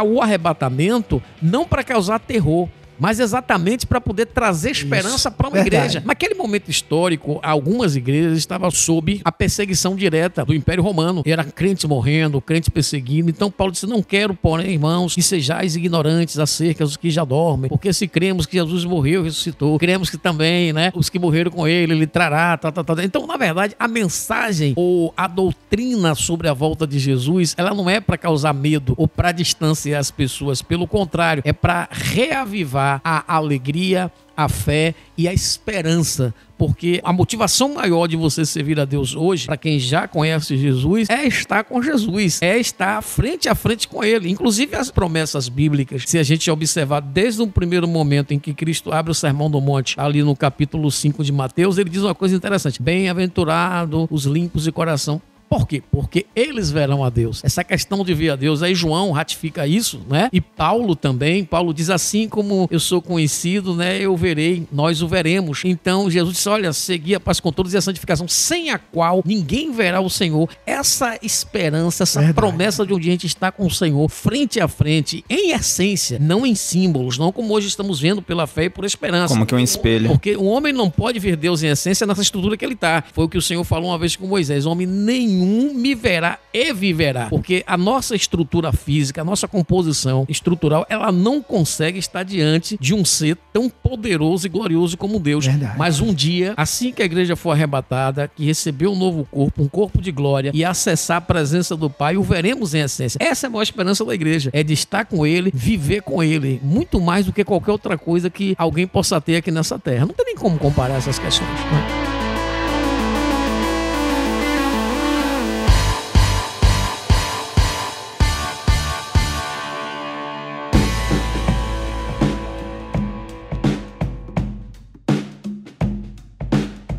o arrebatamento não para causar terror, mas exatamente para poder trazer esperança para uma igreja. Naquele momento histórico, algumas igrejas estavam sob a perseguição direta do Império Romano. Era crentes morrendo, crentes perseguindo. Então Paulo disse: não quero, porém, irmãos, que sejais ignorantes acerca dos que já dormem, porque se cremos que Jesus morreu e ressuscitou, cremos que também, né, os que morreram com ele trará, Então, na verdade, a mensagem ou a doutrina sobre a volta de Jesus, ela não é para causar medo ou para distanciar as pessoas. Pelo contrário, é para reavivar a alegria, a fé e a esperança, porque a motivação maior de você servir a Deus hoje, para quem já conhece Jesus, é estar com Jesus, é estar frente a frente com Ele. Inclusive as promessas bíblicas, se a gente observar desde o primeiro momento em que Cristo abre o Sermão do Monte, ali no capítulo 5 de Mateus, ele diz uma coisa interessante: bem-aventurado os limpos de coração. Por quê? Porque eles verão a Deus. Essa questão de ver a Deus, aí João ratifica isso, né? E Paulo também. Paulo diz: assim como eu sou conhecido, né, eu verei, nós o veremos. Então Jesus disse: olha, segui a paz com todos e a santificação, sem a qual ninguém verá o Senhor. Essa esperança, essa promessa de um dia a gente estar com o Senhor frente a frente, em essência, não em símbolos, não como hoje estamos vendo pela fé e por esperança. Como que um espelho. Porque o homem não pode ver Deus em essência nessa estrutura que ele está. Foi o que o Senhor falou uma vez com Moisés: homem nenhum me verá e viverá. Porque a nossa estrutura física, a nossa composição estrutural, ela não consegue estar diante de um ser tão poderoso e glorioso como Deus. Verdade. Mas um dia, assim que a igreja for arrebatada, que recebeu um novo corpo, um corpo de glória, e acessar a presença do Pai, o veremos em essência. Essa é a maior esperança da igreja, é de estar com Ele, viver com Ele, muito mais do que qualquer outra coisa que alguém possa ter aqui nessa terra. Não tem nem como comparar essas questões, né?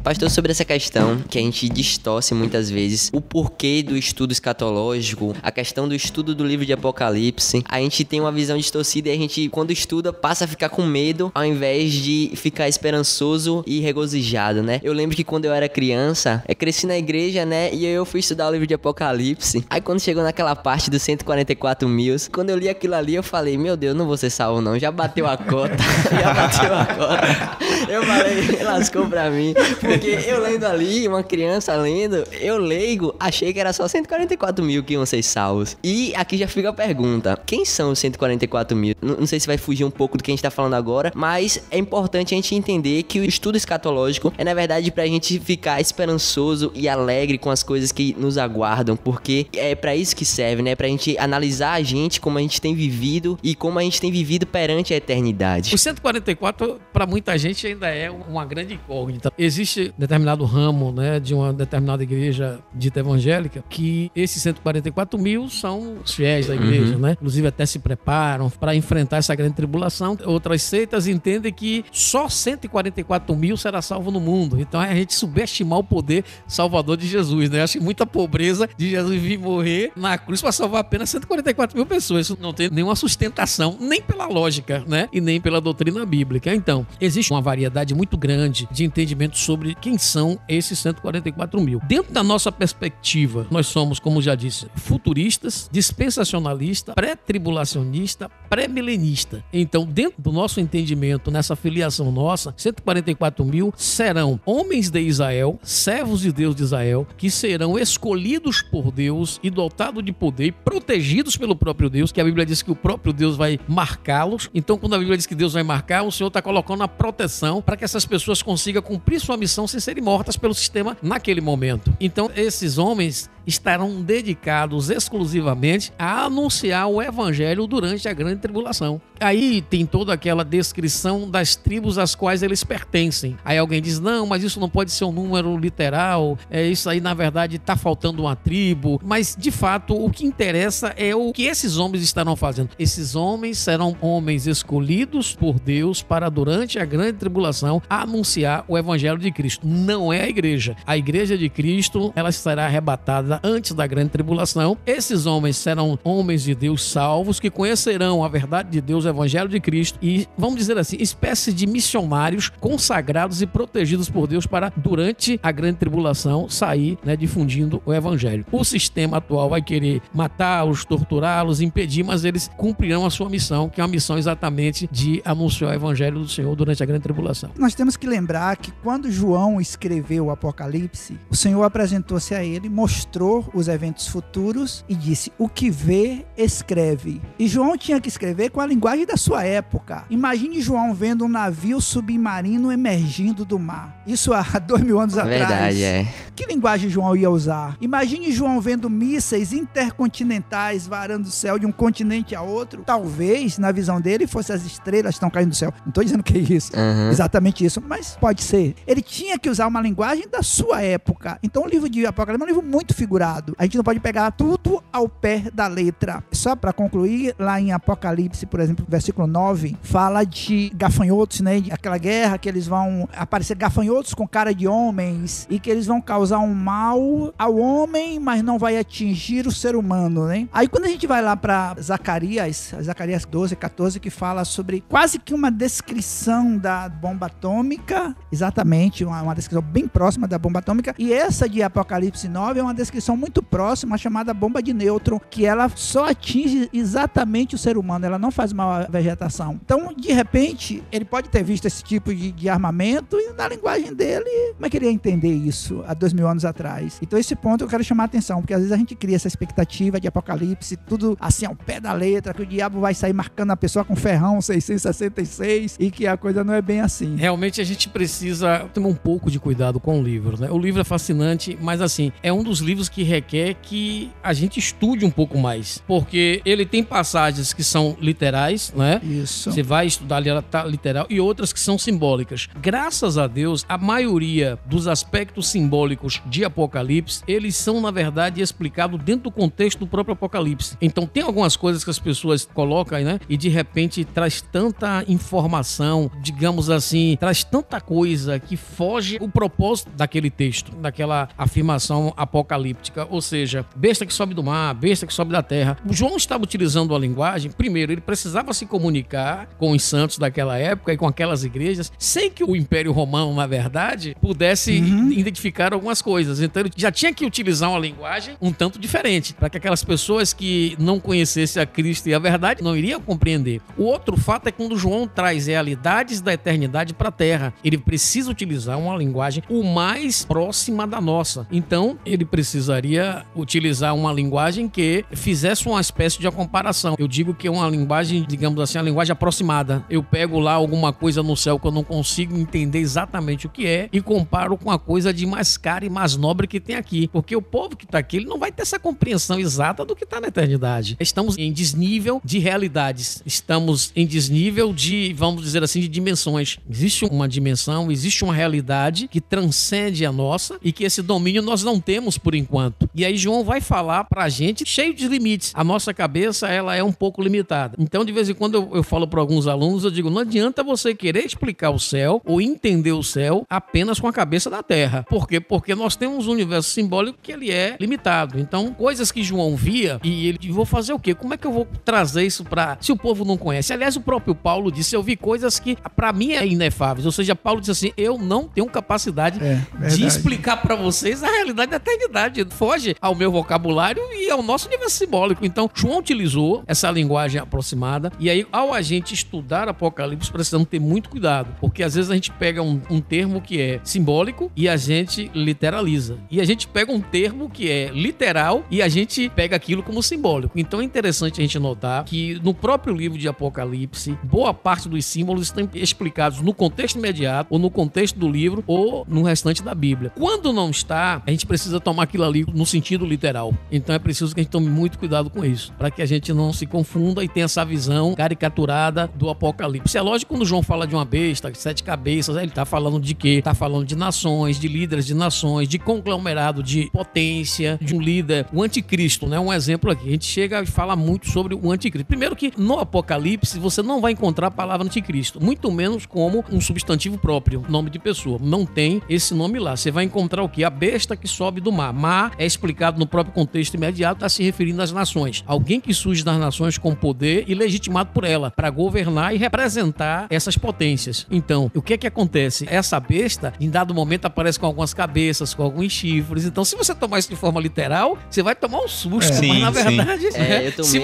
Pastor, sobre essa questão que a gente distorce muitas vezes, o porquê do estudo escatológico, a questão do estudo do livro de Apocalipse, a gente tem uma visão distorcida e a gente, quando estuda, passa a ficar com medo ao invés de ficar esperançoso e regozijado, né? Eu lembro que quando eu era criança, eu cresci na igreja, né? E eu fui estudar o livro de Apocalipse. Aí quando chegou naquela parte dos 144 mil, quando eu li aquilo ali, eu falei: meu Deus, não vou ser salvo não, já bateu a cota, já bateu a cota. Eu falei: lascou pra mim. Porque eu lendo ali, uma criança lendo, eu leigo, achei que era só 144 mil que iam ser salvos. E aqui já fica a pergunta, quem são os 144 mil? Não sei se vai fugir um pouco do que a gente tá falando agora, mas é importante a gente entender que o estudo escatológico é, na verdade, pra gente ficar esperançoso e alegre com as coisas que nos aguardam, porque é pra isso que serve, né? Pra gente analisar a gente, como a gente tem vivido e como a gente tem vivido perante a eternidade. O 144, para muita gente, ainda é uma grande incógnita. Existe determinado ramo, né, de uma determinada igreja dita evangélica, que esses 144 mil são os fiéis da igreja, né? Inclusive até se preparam para enfrentar essa grande tribulação. Outras seitas entendem que só 144 mil será salvo no mundo. Então é a gente subestimar o poder salvador de Jesus, né? Acho muita pobreza de Jesus vir morrer na cruz para salvar apenas 144 mil pessoas. Isso não tem nenhuma sustentação, nem pela lógica, né? E nem pela doutrina bíblica. Então, existe uma variedade muito grande de entendimento sobre quem são esses 144 mil. Dentro da nossa perspectiva, nós somos, como já disse, futuristas, dispensacionalista, pré-tribulacionista, pré-milenista. Então, dentro do nosso entendimento, nessa filiação nossa, 144 mil serão homens de Israel, servos de Deus de Israel, que serão escolhidos por Deus e dotados de poder e protegidos pelo próprio Deus, que a Bíblia diz que o próprio Deus vai marcá-los. Então, quando a Bíblia diz que Deus vai marcar, o Senhor está colocando a proteção para que essas pessoas consigam cumprir sua missão sem serem mortas pelo sistema naquele momento. Então, esses homens estarão dedicados exclusivamente a anunciar o evangelho durante a grande tribulação. Aí tem toda aquela descrição das tribos às quais eles pertencem. Aí alguém diz, não, mas isso não pode ser um número literal, isso aí na verdade está faltando uma tribo. Mas de fato o que interessa é o que esses homens estarão fazendo. Esses homens serão homens escolhidos por Deus para durante a grande tribulação anunciar o evangelho de Cristo. Não é a igreja. A igreja de Cristo, ela será arrebatada antes da grande tribulação. Esses homens serão homens de Deus salvos, que conhecerão a verdade de Deus, o evangelho de Cristo, e, vamos dizer assim, espécie de missionários consagrados e protegidos por Deus para, durante a grande tribulação, sair, né, difundindo o evangelho. O sistema atual vai querer matá-los, torturá-los, impedir, mas eles cumprirão a sua missão, que é uma missão exatamente de anunciar o evangelho do Senhor durante a grande tribulação. Nós temos que lembrar que quando João escreveu o Apocalipse, o Senhor apresentou-se a ele, mostrou os eventos futuros e disse, o que vê, escreve. E João tinha que escrever com a linguagem da sua época. Imagine João vendo um navio submarino emergindo do mar. Isso há 2000 anos atrás. Verdade, é. Que linguagem João ia usar? Imagine João vendo mísseis intercontinentais varando o céu de um continente a outro. Talvez, na visão dele, fosse as estrelas que estão caindo do céu. Não estou dizendo que é isso. Exatamente isso. Mas pode ser. Ele tinha que usar uma linguagem da sua época. Então o livro de Apocalipse é um livro muito figurado. A gente não pode pegar tudo ao pé da letra. Só para concluir, lá em Apocalipse, por exemplo, versículo 9, fala de gafanhotos, né? Aquela guerra que eles vão aparecer gafanhotos com cara de homens e que eles vão causar um mal ao homem, mas não vai atingir o ser humano, né? Aí quando a gente vai lá para Zacarias 12, 14, que fala sobre quase que uma descrição da bomba atômica, exatamente, uma descrição bem próxima da bomba atômica, e essa de Apocalipse 9 é uma descrição muito próxima, chamada bomba de nêutron, que ela só atinge exatamente o ser humano, ela não faz mal à vegetação. Então, de repente, ele pode ter visto esse tipo de armamento e na linguagem dele, como é que ele ia entender isso há 2000 anos atrás? Então, esse ponto eu quero chamar a atenção, porque às vezes a gente cria essa expectativa de Apocalipse, tudo assim ao pé da letra, que o diabo vai sair marcando a pessoa com ferrão 666 e que a coisa não é bem assim. Realmente a gente precisa ter um pouco de cuidado com o livro, né? O livro é fascinante, mas assim, é um dos livros que requer que a gente estude um pouco mais, porque ele tem passagens que são literais, né? Isso. Você vai estudar literal e outras que são simbólicas. Graças a Deus, a maioria dos aspectos simbólicos de Apocalipse, eles são, na verdade, explicados dentro do contexto do próprio Apocalipse. Então, tem algumas coisas que as pessoas colocam, né? E de repente traz tanta informação, digamos assim, traz tanta coisa que foge o propósito daquele texto, daquela afirmação apocalíptica. Ou seja, besta que sobe do mar, besta que sobe da terra. O João estava utilizando a linguagem, primeiro, ele precisava se comunicar com os santos daquela época e com aquelas igrejas, sem que o Império Romano, na verdade, pudesse identificar algumas algumas coisas. Então ele já tinha que utilizar uma linguagem um tanto diferente, para que aquelas pessoas que não conhecessem a Cristo e a verdade não iriam compreender. O outro fato é quando João traz realidades da eternidade para a terra. Ele precisa utilizar uma linguagem o mais próxima da nossa. Então, ele precisaria utilizar uma linguagem que fizesse uma espécie de comparação. Eu digo que é uma linguagem, digamos assim, uma linguagem aproximada. Eu pego lá alguma coisa no céu que eu não consigo entender exatamente o que é e comparo com a coisa de mais cara e mais nobre que tem aqui. Porque o povo que está aqui, ele não vai ter essa compreensão exata do que está na eternidade. Estamos em desnível de realidades. Estamos em desnível de, vamos dizer assim, de dimensões. Existe uma dimensão, existe uma realidade que transcende a nossa e que esse domínio nós não temos por enquanto. E aí João vai falar pra gente cheio de limites. A nossa cabeça, ela é um pouco limitada. Então, de vez em quando eu falo para alguns alunos, eu digo, não adianta você querer explicar o céu ou entender o céu apenas com a cabeça da terra. Por quê? Porque nós temos um universo simbólico que ele é limitado. Então, coisas que João via e ele, vou fazer o quê? Como é que eu vou trazer isso para se o povo não conhece? Aliás, o próprio Paulo disse, eu vi coisas que para mim é inefáveis. Ou seja, Paulo disse assim, eu não tenho capacidade de explicar para vocês a realidade da eternidade. Foge ao meu vocabulário e ao nosso universo simbólico. Então, João utilizou essa linguagem aproximada e aí, ao a gente estudar Apocalipse, precisamos ter muito cuidado, porque às vezes a gente pega um termo que é simbólico e a gente literaliza. E a gente pega um termo que é literal e a gente pega aquilo como simbólico. Então é interessante a gente notar que no próprio livro de Apocalipse, boa parte dos símbolos estão explicados no contexto imediato, ou no contexto do livro, ou no restante da Bíblia. Quando não está, a gente precisa tomar aquilo ali no sentido literal. Então é preciso que a gente tome muito cuidado com isso, para que a gente não se confunda e tenha essa visão caricaturada do Apocalipse. É lógico, quando João fala de uma besta, de 7 cabeças, ele está falando de quê? Está falando de nações, de líderes de nações, de conglomerado de potência, de um líder, o anticristo, né? Um exemplo aqui. A gente chega e fala muito sobre o anticristo. Primeiro que no Apocalipse você não vai encontrar a palavra anticristo, muito menos como um substantivo próprio, nome de pessoa. Não tem esse nome lá. Você vai encontrar o quê? A besta que sobe do mar. Mar é explicado no próprio contexto imediato, está se referindo às nações. Alguém que surge das nações com poder e legitimado por ela, para governar e representar essas potências. Então, o que é que acontece? Essa besta, em dado momento, aparece com algumas cabeças, com alguns chifres. Então, se você tomar isso de forma literal, você vai tomar um susto. Sim, mas, na verdade, se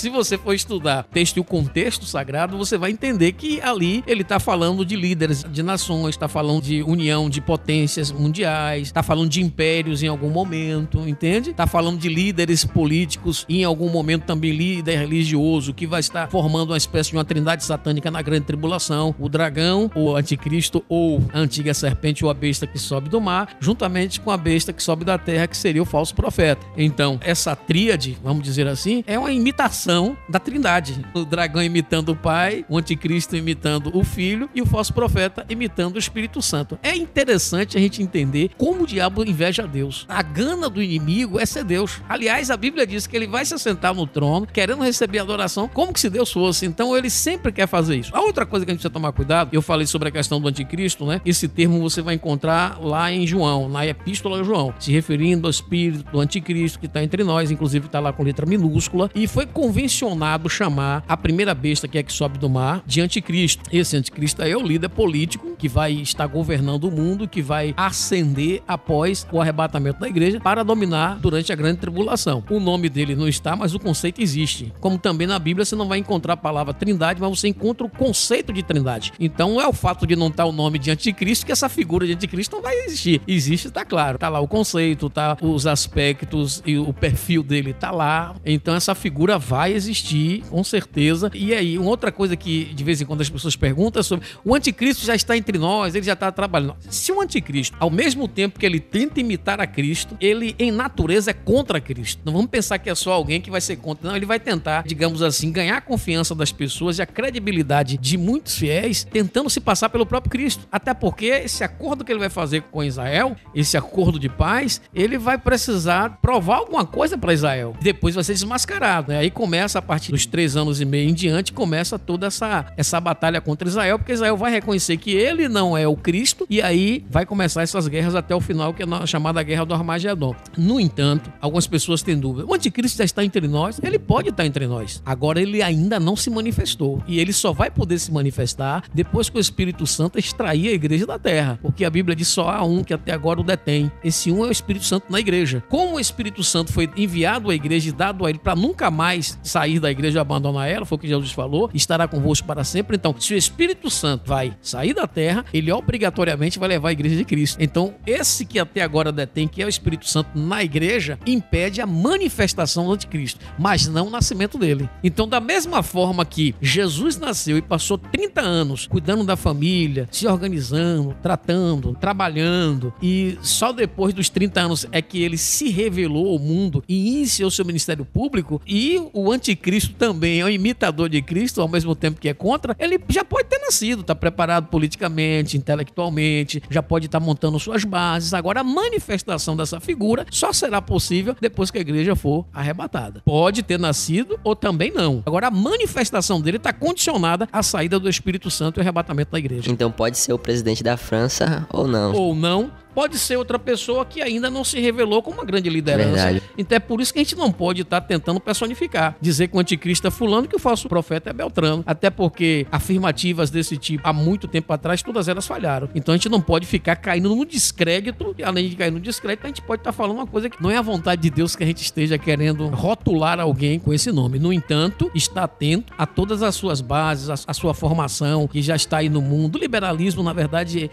você for estudar texto e o contexto sagrado, você vai entender que ali ele está falando de líderes de nações, está falando de união de potências mundiais, está falando de impérios em algum momento, entende? Está falando de líderes políticos e em algum momento também líder religioso que vai estar formando uma espécie de uma trindade satânica na grande tribulação, o dragão, o anticristo ou a antiga serpente ou a besta que sobe do mar, juntamente com a besta que sobe da terra, que seria o falso profeta. Então, essa tríade, vamos dizer assim, é uma imitação da trindade. O dragão imitando o pai, o anticristo imitando o filho e o falso profeta imitando o Espírito Santo. É interessante a gente entender como o diabo inveja Deus. A gana do inimigo é ser Deus. Aliás, a Bíblia diz que ele vai se assentar no trono, querendo receber adoração, como que se Deus fosse. Então, ele sempre quer fazer isso. A outra coisa que a gente precisa tomar cuidado, eu falei sobre a questão do anticristo, né? Esse termo você vai encontrar lá em João, na Epístola de João, se referindo ao espírito do anticristo que está entre nós, inclusive está lá com letra minúscula, e foi convencionado chamar a primeira besta, que é que sobe do mar, de anticristo. Esse anticristo é o líder político que vai estar governando o mundo, que vai ascender após o arrebatamento da igreja para dominar durante a grande tribulação. O nome dele não está, mas o conceito existe. Como também na Bíblia você não vai encontrar a palavra trindade, mas você encontra o conceito de trindade. Então não é o fato de não estar o nome de anticristo que essa figura de anticristo não vai existir. Existe, está claro. Está lá o conceito, tá os aspectos e o perfil dele está lá. Então essa figura vai existir, com certeza. E aí, uma outra coisa que de vez em quando as pessoas perguntam é sobre o anticristo já está entre nós, ele já está trabalhando. Se o anticristo, ao mesmo tempo que ele tenta imitar a Cristo, ele em natureza é contra Cristo. Não vamos pensar que é só alguém que vai ser contra. Não, ele vai tentar, digamos assim, ganhar a confiança das pessoas e a credibilidade de muitos fiéis, tentando se passar pelo próprio Cristo. Até porque esse acordo que ele vai fazer com Israel, esse acordo de paz, ele vai precisar provar alguma coisa para Israel. Depois vai ser desmascarado, né? Aí começa, a partir dos 3 anos e meio em diante, começa toda essa batalha contra Israel, porque Israel vai reconhecer que ele não é o Cristo, e aí vai começar essas guerras até o final, que é a chamada Guerra do Armagedon. No entanto, entanto, algumas pessoas têm dúvida. O anticristo já está entre nós? Ele pode estar entre nós. Agora, ele ainda não se manifestou. E ele só vai poder se manifestar depois que o Espírito Santo extrair a igreja da terra. Porque a Bíblia diz só há um que até agora o detém. Esse um é o Espírito Santo na igreja. Como o Espírito Santo foi enviado à igreja e dado a ele para nunca mais sair da igreja e abandonar ela, foi o que Jesus falou, estará convosco para sempre. Então, se o Espírito Santo vai sair da terra, ele obrigatoriamente vai levar a igreja de Cristo. Então, esse que até agora detém, que é o Espírito Santo na igreja, impede a manifestação do anticristo, mas não o nascimento dele. Então, da mesma forma que Jesus nasceu e passou 30 anos cuidando da família, se organizando, tratando, trabalhando, e só depois dos 30 anos é que ele se revelou ao mundo e iniciou seu ministério público, e o anticristo também é um imitador de Cristo, ao mesmo tempo que é contra, ele já pode ter nascido, está preparado politicamente, intelectualmente, já pode estar montando suas bases. Agora, a manifestação dessa figura só será possível depois que a igreja for arrebatada. Pode ter nascido ou também não. Agora, a manifestação dele está condicionada à saída do Espírito Santo e ao arrebatamento da igreja. Então pode ser o presidente da França ou não. Ou não. Pode ser outra pessoa que ainda não se revelou como uma grande liderança. Verdade. Então é por isso que a gente não pode estar tentando personificar. Dizer que o anticristo é fulano, que o falso profeta é Beltrano. Até porque afirmativas desse tipo, há muito tempo atrás, todas elas falharam. Então a gente não pode ficar caindo no descrédito. E além de cair no descrédito, a gente pode estar falando uma coisa que não é a vontade de Deus que a gente esteja querendo rotular alguém com esse nome. No entanto, está atento a todas as suas bases, a sua formação, que já está aí no mundo. O liberalismo, na verdade,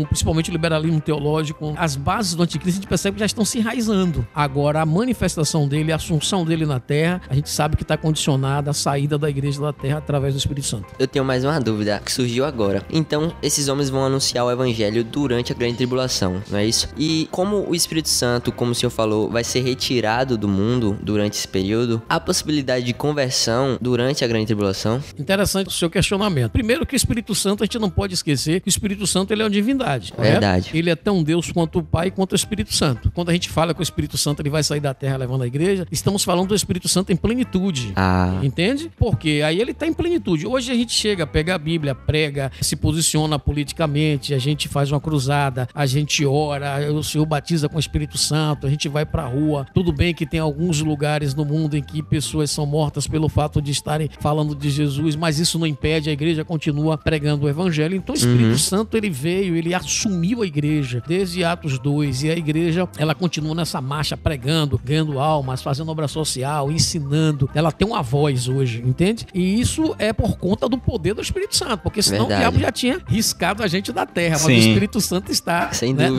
principalmente o liberalismo teológico, as bases do anticristo a gente percebe que já estão se enraizando. Agora, a manifestação dele, a assunção dele na terra, a gente sabe que está condicionada à saída da igreja da terra através do Espírito Santo. Eu tenho mais uma dúvida que surgiu agora. Então, esses homens vão anunciar o evangelho durante a grande tribulação, não é isso? E como o Espírito Santo, como o senhor falou, vai ser retirado do mundo durante esse período, há possibilidade de conversão durante a grande tribulação? Interessante o seu questionamento. Primeiro que o Espírito Santo, a gente não pode esquecer que o Espírito Santo ele é uma divindade. Verdade. Ele é tão Deus quanto o Pai quanto o Espírito Santo. Quando a gente fala que o Espírito Santo ele vai sair da terra levando a igreja, estamos falando do Espírito Santo em plenitude. Entende? Porque aí ele está em plenitude. Hoje a gente chega, pega a Bíblia, prega, se posiciona politicamente, a gente faz uma cruzada, a gente ora, o Senhor batiza com o Espírito Santo, a gente vai pra rua. Tudo bem que tem alguns lugares no mundo em que pessoas são mortas pelo fato de estarem falando de Jesus, mas isso não impede, a igreja continua pregando o evangelho. Então o Espírito Santo ele veio, ele assumiu a igreja desde Atos 2, e a igreja ela continua nessa marcha pregando, ganhando almas, fazendo obra social, ensinando. Ela tem uma voz hoje, entende? E isso é por conta do poder do Espírito Santo, porque senão o diabo já tinha riscado a gente da terra, mas o Espírito Santo está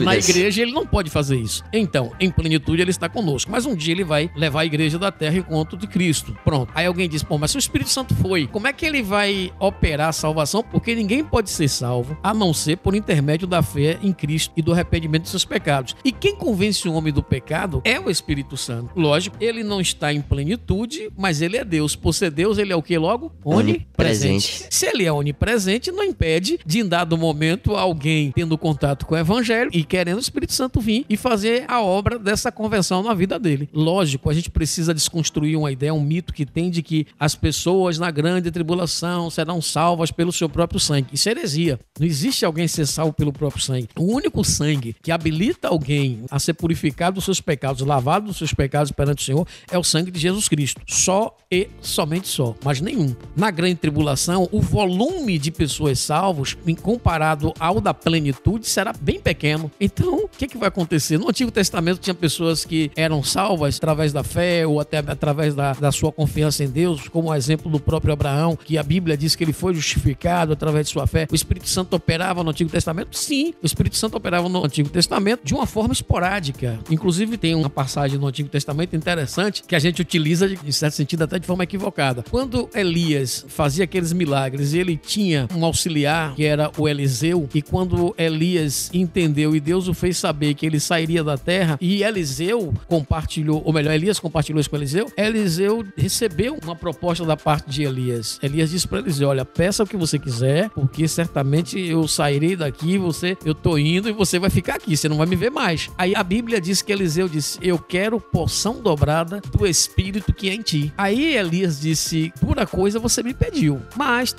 na igreja, ele não pode fazer isso. Então, em plenitude ele está conosco, mas um dia ele vai levar a igreja da terra em encontro de Cristo. Pronto. Aí alguém diz, pô, mas se o Espírito Santo foi, como é que ele vai operar a salvação? Porque ninguém pode ser salvo a não ser por intermédio da fé em Cristo e do arrependimento de seus pecados. E quem convence o homem do pecado é o Espírito Santo. Lógico, ele não está em plenitude, mas ele é Deus. Por ser Deus, ele é o que logo? Onipresente. Se ele é onipresente, não impede de, em dado momento, alguém tendo contato com o evangelho e querendo o Espírito Santo vir e fazer a obra dessa conversão na vida dele. Lógico, a gente precisa desconstruir uma ideia, um mito que tem de que as pessoas na grande tribulação serão salvas pelo seu próprio sangue. Isso é heresia. Não existe alguém ser salvo pelo próprio sangue. O único sangue que habilita alguém a ser purificado dos seus pecados, lavado dos seus pecados perante o Senhor, é o sangue de Jesus Cristo. Só e somente só, mas nenhum. Na grande tribulação, o volume de pessoas salvos, em comparado ao da plenitude, será bem pequeno. Então, o que vai acontecer? No Antigo Testamento tinha pessoas que eram salvas através da fé ou até através da sua confiança em Deus, como o exemplo do próprio Abraão, que a Bíblia diz que ele foi justificado através de sua fé. O Espírito Santo operava no Antigo Testamento? Sim, o Espírito Santo operava no Antigo Testamento de uma forma esporádica. Inclusive tem uma passagem no Antigo Testamento interessante que a gente utiliza, em certo sentido, até de forma equivocada. Quando Elias fazia aqueles milagres, ele tinha um auxiliar que era o Eliseu, e quando Elias entendeu e Deus o fez saber que ele sairia da terra, e Eliseu compartilhou, ou melhor, Elias compartilhou isso com Eliseu, Eliseu recebeu uma proposta da parte de Elias. Elias disse para Eliseu, olha, peça o que você quiser, porque certamente eu sairei daqui, eu tô indo e você vai ficar ficar aqui, você não vai me ver mais. Aí a Bíblia diz que Eliseu disse, eu quero porção dobrada do Espírito que é em ti. Aí Elias disse, pura coisa você me pediu, mas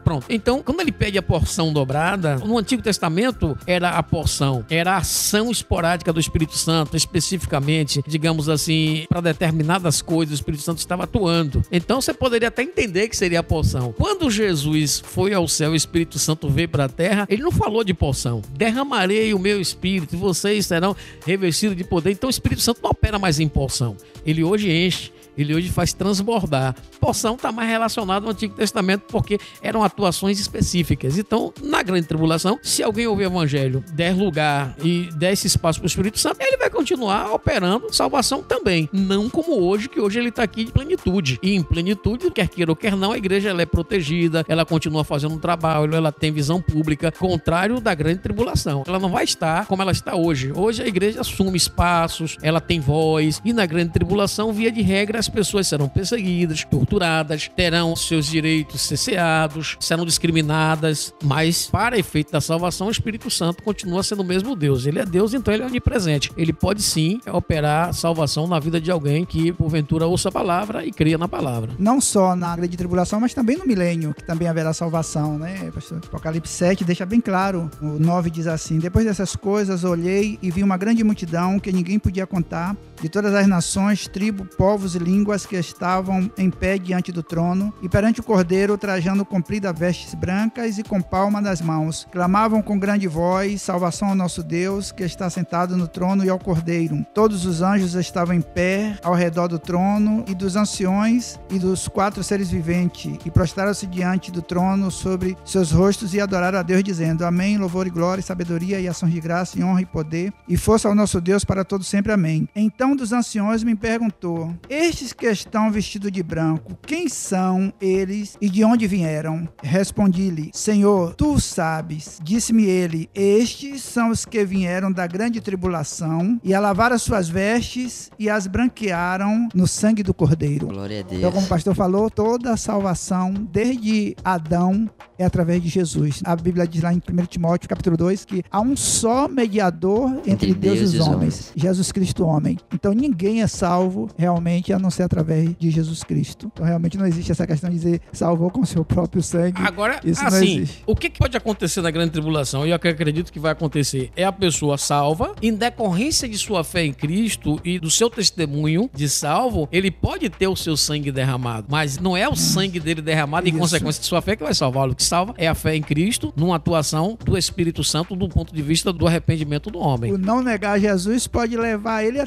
pronto. Então, quando ele pede a porção dobrada, no Antigo Testamento era a porção, era a ação esporádica do Espírito Santo, especificamente, digamos assim, para determinadas coisas, o Espírito Santo estava atuando. Então, você poderia até entender que seria a porção. Quando Jesus foi ao céu, o Espírito Santo veio para a terra, ele não falou de porção. Derramarei o meu Espírito e vocês serão revestidos de poder. Então, o Espírito Santo não opera mais em porção. Ele hoje enche. Ele hoje faz transbordar. Porção está mais relacionado ao Antigo Testamento porque eram atuações específicas. Então, na grande tribulação, se alguém ouvir o Evangelho, der lugar e der esse espaço para o Espírito Santo, ele vai continuar operando salvação também. Não como hoje, que hoje ele está aqui em plenitude. E em plenitude, quer queira ou quer não, a igreja ela é protegida, ela continua fazendo um trabalho, ela tem visão pública, contrário da grande tribulação. Ela não vai estar como ela está hoje. Hoje a igreja assume espaços, ela tem voz, e na grande tribulação, via de regra, as pessoas serão perseguidas, torturadas, terão seus direitos cesseados, serão discriminadas, mas para efeito da salvação, o Espírito Santo continua sendo o mesmo Deus. Ele é Deus, então ele é onipresente. Ele pode sim operar salvação na vida de alguém que porventura ouça a palavra e creia na palavra. Não só na grande tribulação, mas também no milênio, que também haverá salvação, né? Apocalipse 7 deixa bem claro. O 9 diz assim, depois dessas coisas olhei e vi uma grande multidão que ninguém podia contar, de todas as nações, tribos, povos e línguas que estavam em pé diante do trono e perante o Cordeiro, trajando compridas vestes brancas e com palma nas mãos. Clamavam com grande voz, salvação ao nosso Deus, que está sentado no trono, e ao Cordeiro. Todos os anjos estavam em pé ao redor do trono e dos anciões e dos 4 seres viventes, e prostraram-se diante do trono sobre seus rostos e adoraram a Deus, dizendo, amém, louvor e glória, e sabedoria e ações de graça e honra e poder e força ao nosso Deus para todo sempre, amém. Então um dos anciões me perguntou, estes que estão vestidos de branco, quem são eles e de onde vieram? Respondi-lhe, Senhor, tu sabes. Disse-me ele, estes são os que vieram da grande tribulação e a lavaram as suas vestes e as branquearam no sangue do Cordeiro. Glória a Deus. Então, como o pastor falou, toda a salvação, desde Adão, é através de Jesus. A Bíblia diz lá em 1 Timóteo, capítulo 2, que há um só mediador entre Deus e os homens, Jesus Cristo, homem. Então, ninguém é salvo realmente, a não ser através de Jesus Cristo. Então, realmente não existe essa questão de dizer salvou com seu próprio sangue. Agora, isso assim, não existe. o que pode acontecer na grande tribulação? E eu acredito que vai acontecer. É a pessoa salva, em decorrência de sua fé em Cristo e do seu testemunho de salvo, ele pode ter o seu sangue derramado, mas não é o sangue dele derramado em consequência de sua fé que vai salvá-lo. O que salva é a fé em Cristo, numa atuação do Espírito Santo do ponto de vista do arrependimento do homem. O não negar Jesus pode levar ele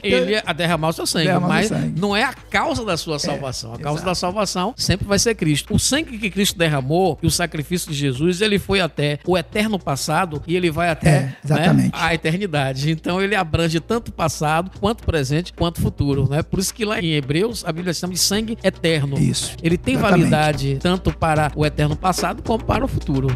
a derramar o seu sangue, mas não é a causa da sua salvação. A causa da salvação sempre vai ser Cristo. O sangue que Cristo derramou e o sacrifício de Jesus, ele foi até o eterno passado e ele vai até a eternidade. Então ele abrange tanto passado, quanto presente, quanto futuro, né? Por isso que lá em Hebreus a Bíblia chama de sangue eterno. Isso. Ele tem validade tanto para o eterno passado como para o futuro.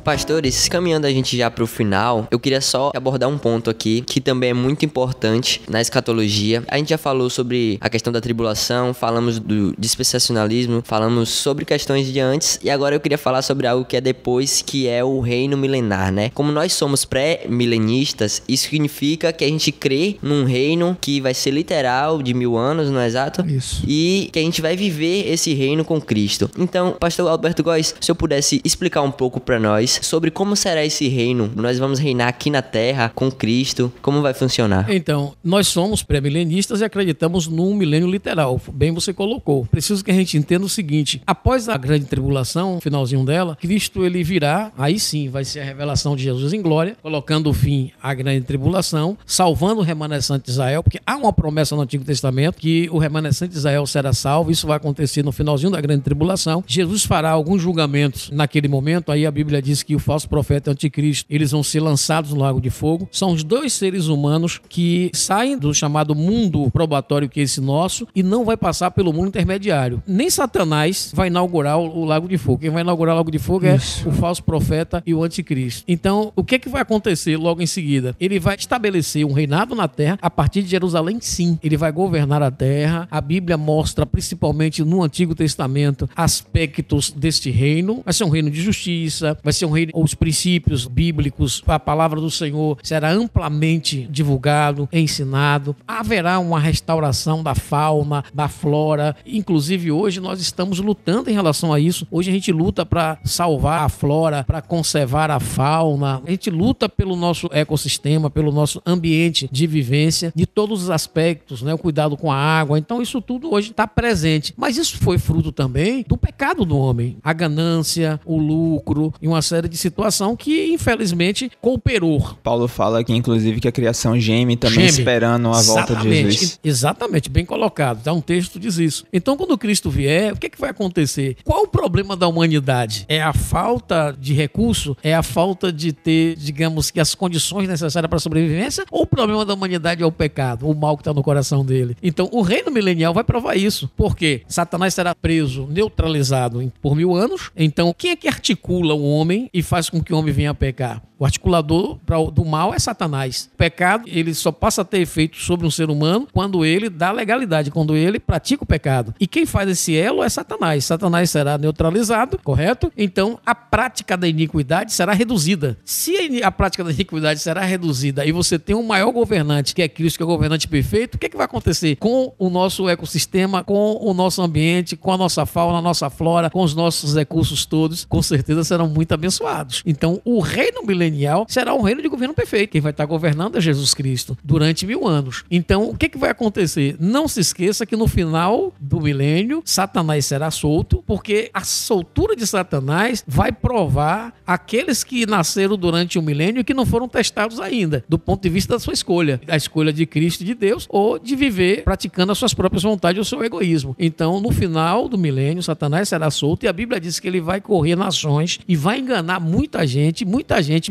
Pastores, caminhando a gente já para o final, eu queria só abordar um ponto aqui que também é muito importante na escatologia. A gente já falou sobre a questão da tribulação, falamos do dispensacionalismo, falamos sobre questões de antes, e agora eu queria falar sobre algo que é depois, que é o reino milenar, né? Como nós somos pré-milenistas, isso significa que a gente crê num reino que vai ser literal, de 1000 anos, não é exato? Isso. E que a gente vai viver esse reino com Cristo. Então, pastor Alberto Góes, se eu pudesse explicar um pouco para nós sobre como será esse reino. Nós vamos reinar aqui na Terra com Cristo. Como vai funcionar? Então, nós somos pré-milenistas e acreditamos num milênio literal. Bem você colocou. Preciso que a gente entenda o seguinte. Após a grande tribulação, finalzinho dela, Cristo ele virá, aí sim vai ser a revelação de Jesus em glória, colocando fim à grande tribulação, salvando o remanescente de Israel, porque há uma promessa no Antigo Testamento que o remanescente de Israel será salvo. Isso vai acontecer no finalzinho da grande tribulação. Jesus fará alguns julgamentos naquele momento. Aí a Bíblia diz diz que o falso profeta e o anticristo, eles vão ser lançados no lago de fogo. São os dois seres humanos que saem do chamado mundo probatório, que é esse nosso, e não vai passar pelo mundo intermediário. Nem Satanás vai inaugurar o lago de fogo. Quem vai inaugurar o lago de fogo é o falso profeta e o anticristo. Então, o que vai acontecer logo em seguida? Ele vai estabelecer um reinado na terra a partir de Jerusalém, sim. Ele vai governar a terra. A Bíblia mostra, principalmente no Antigo Testamento, aspectos deste reino. Vai ser um reino de justiça, vai ser um reino, os princípios bíblicos, a palavra do Senhor será amplamente divulgado, ensinado. Haverá uma restauração da fauna, da flora. Inclusive, hoje nós estamos lutando em relação a isso. Hoje a gente luta para salvar a flora, para conservar a fauna. A gente luta pelo nosso ecossistema, pelo nosso ambiente de vivência, de todos os aspectos, né? O cuidado com a água. Então, isso tudo hoje está presente. Mas isso foi fruto também do pecado do homem. A ganância, o lucro e uma série de situações que, infelizmente, cooperou. Paulo fala aqui, inclusive, que a criação geme também esperando a volta de Jesus. Exatamente, bem colocado. Tá, um texto diz isso. Então, quando Cristo vier, o que vai acontecer? Qual o problema da humanidade? É a falta de recurso? É a falta de ter, digamos, que as condições necessárias para a sobrevivência? Ou o problema da humanidade é o pecado, o mal que está no coração dele? Então, o reino milenial vai provar isso. Por quê? Satanás será preso, neutralizado por 1000 anos. Então, quem é que articula o homem e faz com que o homem venha a pecar? O articulador do mal é Satanás. O pecado, ele só passa a ter efeito sobre um ser humano quando ele dá legalidade, quando ele pratica o pecado. E quem faz esse elo é Satanás. Satanás será neutralizado, correto? Então, a prática da iniquidade será reduzida. Se a prática da iniquidade será reduzida e você tem um maior governante, que é Cristo, que é o governante perfeito, o que vai acontecer com o nosso ecossistema, com o nosso ambiente, com a nossa fauna, a nossa flora, com os nossos recursos todos? Com certeza serão muito abençoados. Então, o reino milenial será um reino de governo perfeito. Quem vai estar governando é Jesus Cristo durante 1000 anos. Então, o que vai acontecer? Não se esqueça que no final do milênio, Satanás será solto, porque a soltura de Satanás vai provar aqueles que nasceram durante o milênio e que não foram testados ainda, do ponto de vista da sua escolha. A escolha de Cristo e de Deus, ou de viver praticando as suas próprias vontades ou o seu egoísmo. Então, no final do milênio, Satanás será solto e a Bíblia diz que ele vai correr nações e vai enganar muita gente,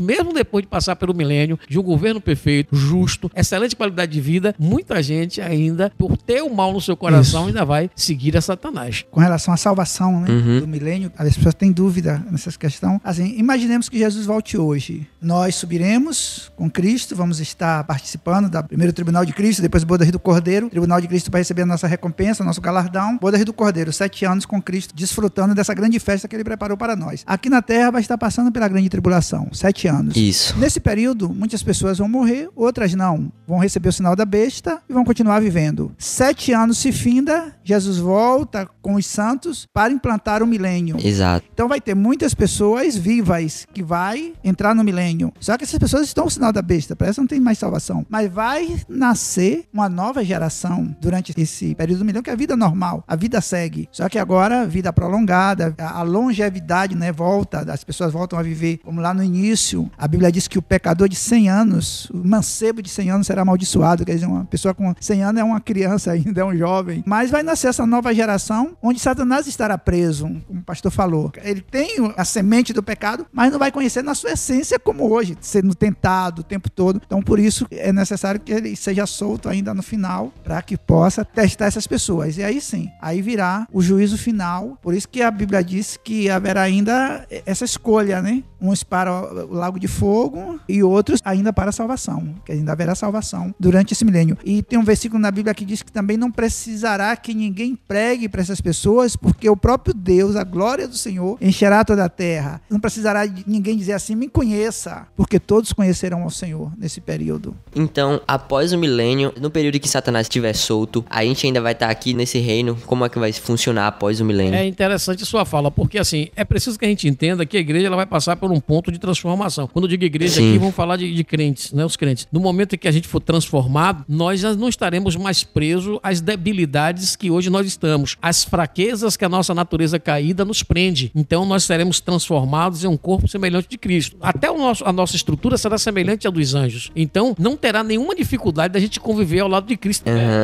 mesmo depois de passar pelo milênio, de um governo perfeito, justo, excelente qualidade de vida, muita gente ainda, por ter o mal no seu coração, ainda vai seguir a Satanás. Com relação à salvação, né, do milênio, as pessoas têm dúvida nessa questão. Assim, imaginemos que Jesus volte hoje. Nós subiremos com Cristo, vamos estar participando da primeiro tribunal de Cristo, depois boda do Cordeiro. O tribunal de Cristo vai receber a nossa recompensa, nosso galardão. Boda do Cordeiro, 7 anos com Cristo, desfrutando dessa grande festa que ele preparou para nós. Aqui na Terra vai estar passando pela grande tribulação, 7 anos. Isso. Nesse período, muitas pessoas vão morrer, outras não. Vão receber o sinal da besta e vão continuar vivendo. 7 anos se finda, Jesus volta com os santos para implantar o milênio. Exato. Então vai ter muitas pessoas vivas que vai entrar no milênio. Só que essas pessoas estão no sinal da besta, para essa não tem mais salvação. Mas vai nascer uma nova geração durante esse período do milênio, que é a vida normal. A vida segue. Só que agora, vida prolongada, a longevidade, né, volta, as pessoas voltam a viver como lá no início. A Bíblia diz que o pecador de 100 anos, o mancebo de 100 anos será amaldiçoado. Quer dizer, uma pessoa com 100 anos é uma criança ainda, é um jovem. Mas vai nascer essa nova geração onde Satanás estará preso, como o pastor falou. Ele tem a semente do pecado, mas não vai conhecer na sua essência como hoje, sendo tentado o tempo todo. Então, por isso, é necessário que ele seja solto ainda no final, para que possa testar essas pessoas. E aí sim, aí virá o juízo final. Por isso que a Bíblia diz que haverá ainda essa escolha, né? Uns para o lago de fogo e outros ainda para a salvação, que ainda haverá salvação durante esse milênio. E tem um versículo na Bíblia que diz que também não precisará que ninguém pregue para essas pessoas, porque o próprio Deus, a glória do Senhor, encherá toda a terra. Não precisará de ninguém dizer assim, me conheça, porque todos conhecerão ao Senhor nesse período. Então, após o milênio, no período que Satanás estiver solto, a gente ainda vai estar aqui nesse reino. Como é que vai funcionar após o milênio? É interessante sua fala, porque assim, é preciso que a gente entenda que a igreja ela vai passar por um ponto de transformação. Quando eu digo igreja aqui, vamos falar de crentes, né? Os crentes. No momento em que a gente for transformado, nós já não estaremos mais presos às debilidades que hoje nós estamos, às fraquezas que a nossa natureza caída nos prende. Então nós seremos transformados em um corpo semelhante de Cristo. Até a nossa estrutura será semelhante à dos anjos. Então não terá nenhuma dificuldade da gente conviver ao lado de Cristo.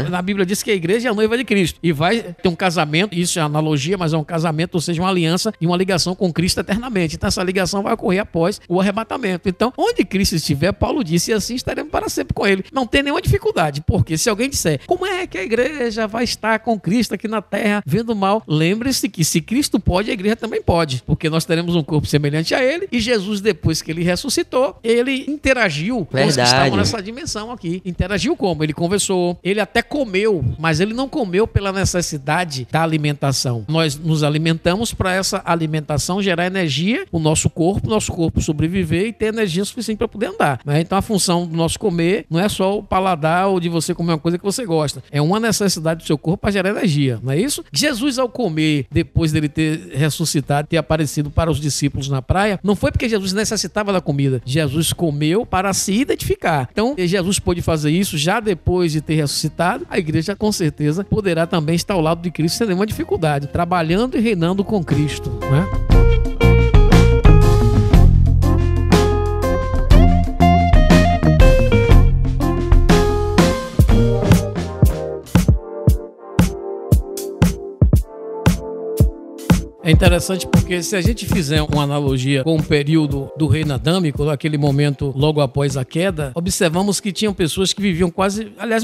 Na Bíblia diz que a igreja é a noiva de Cristo. E vai ter um casamento, isso é analogia, mas é um casamento, ou seja, uma aliança e uma ligação com Cristo eternamente. Então essa ligação vai ocorrer após o arrebatamento. Então, onde Cristo estiver, Paulo disse, e assim estaremos para sempre com ele. Não tem nenhuma dificuldade, porque se alguém disser, como é que a igreja vai estar com Cristo aqui na terra, vendo mal? Lembre-se que se Cristo pode, a igreja também pode, porque nós teremos um corpo semelhante a ele, e Jesus, depois que ele ressuscitou, ele interagiu com os que estavam nessa dimensão aqui. Interagiu como? Ele conversou, ele até comeu, mas ele não comeu pela necessidade da alimentação. Nós nos alimentamos para essa alimentação gerar energia, o nosso corpo sobreviver e ter energia suficiente para poder andar. Né? Então a função do nosso comer não é só o paladar ou de você comer uma coisa que você gosta. É uma necessidade do seu corpo para gerar energia. Não é isso? Jesus, ao comer, depois dele ter ressuscitado, ter aparecido para os discípulos na praia, não foi porque Jesus necessitava da comida. Jesus comeu para se identificar. Então, Jesus pôde fazer isso já depois de ter ressuscitado. A igreja, com certeza, poderá também estar ao lado de Cristo sem nenhuma dificuldade, trabalhando e reinando com Cristo. Né? É interessante porque se a gente fizer uma analogia com o período do reino adâmico, naquele momento logo após a queda, observamos que tinham pessoas que viviam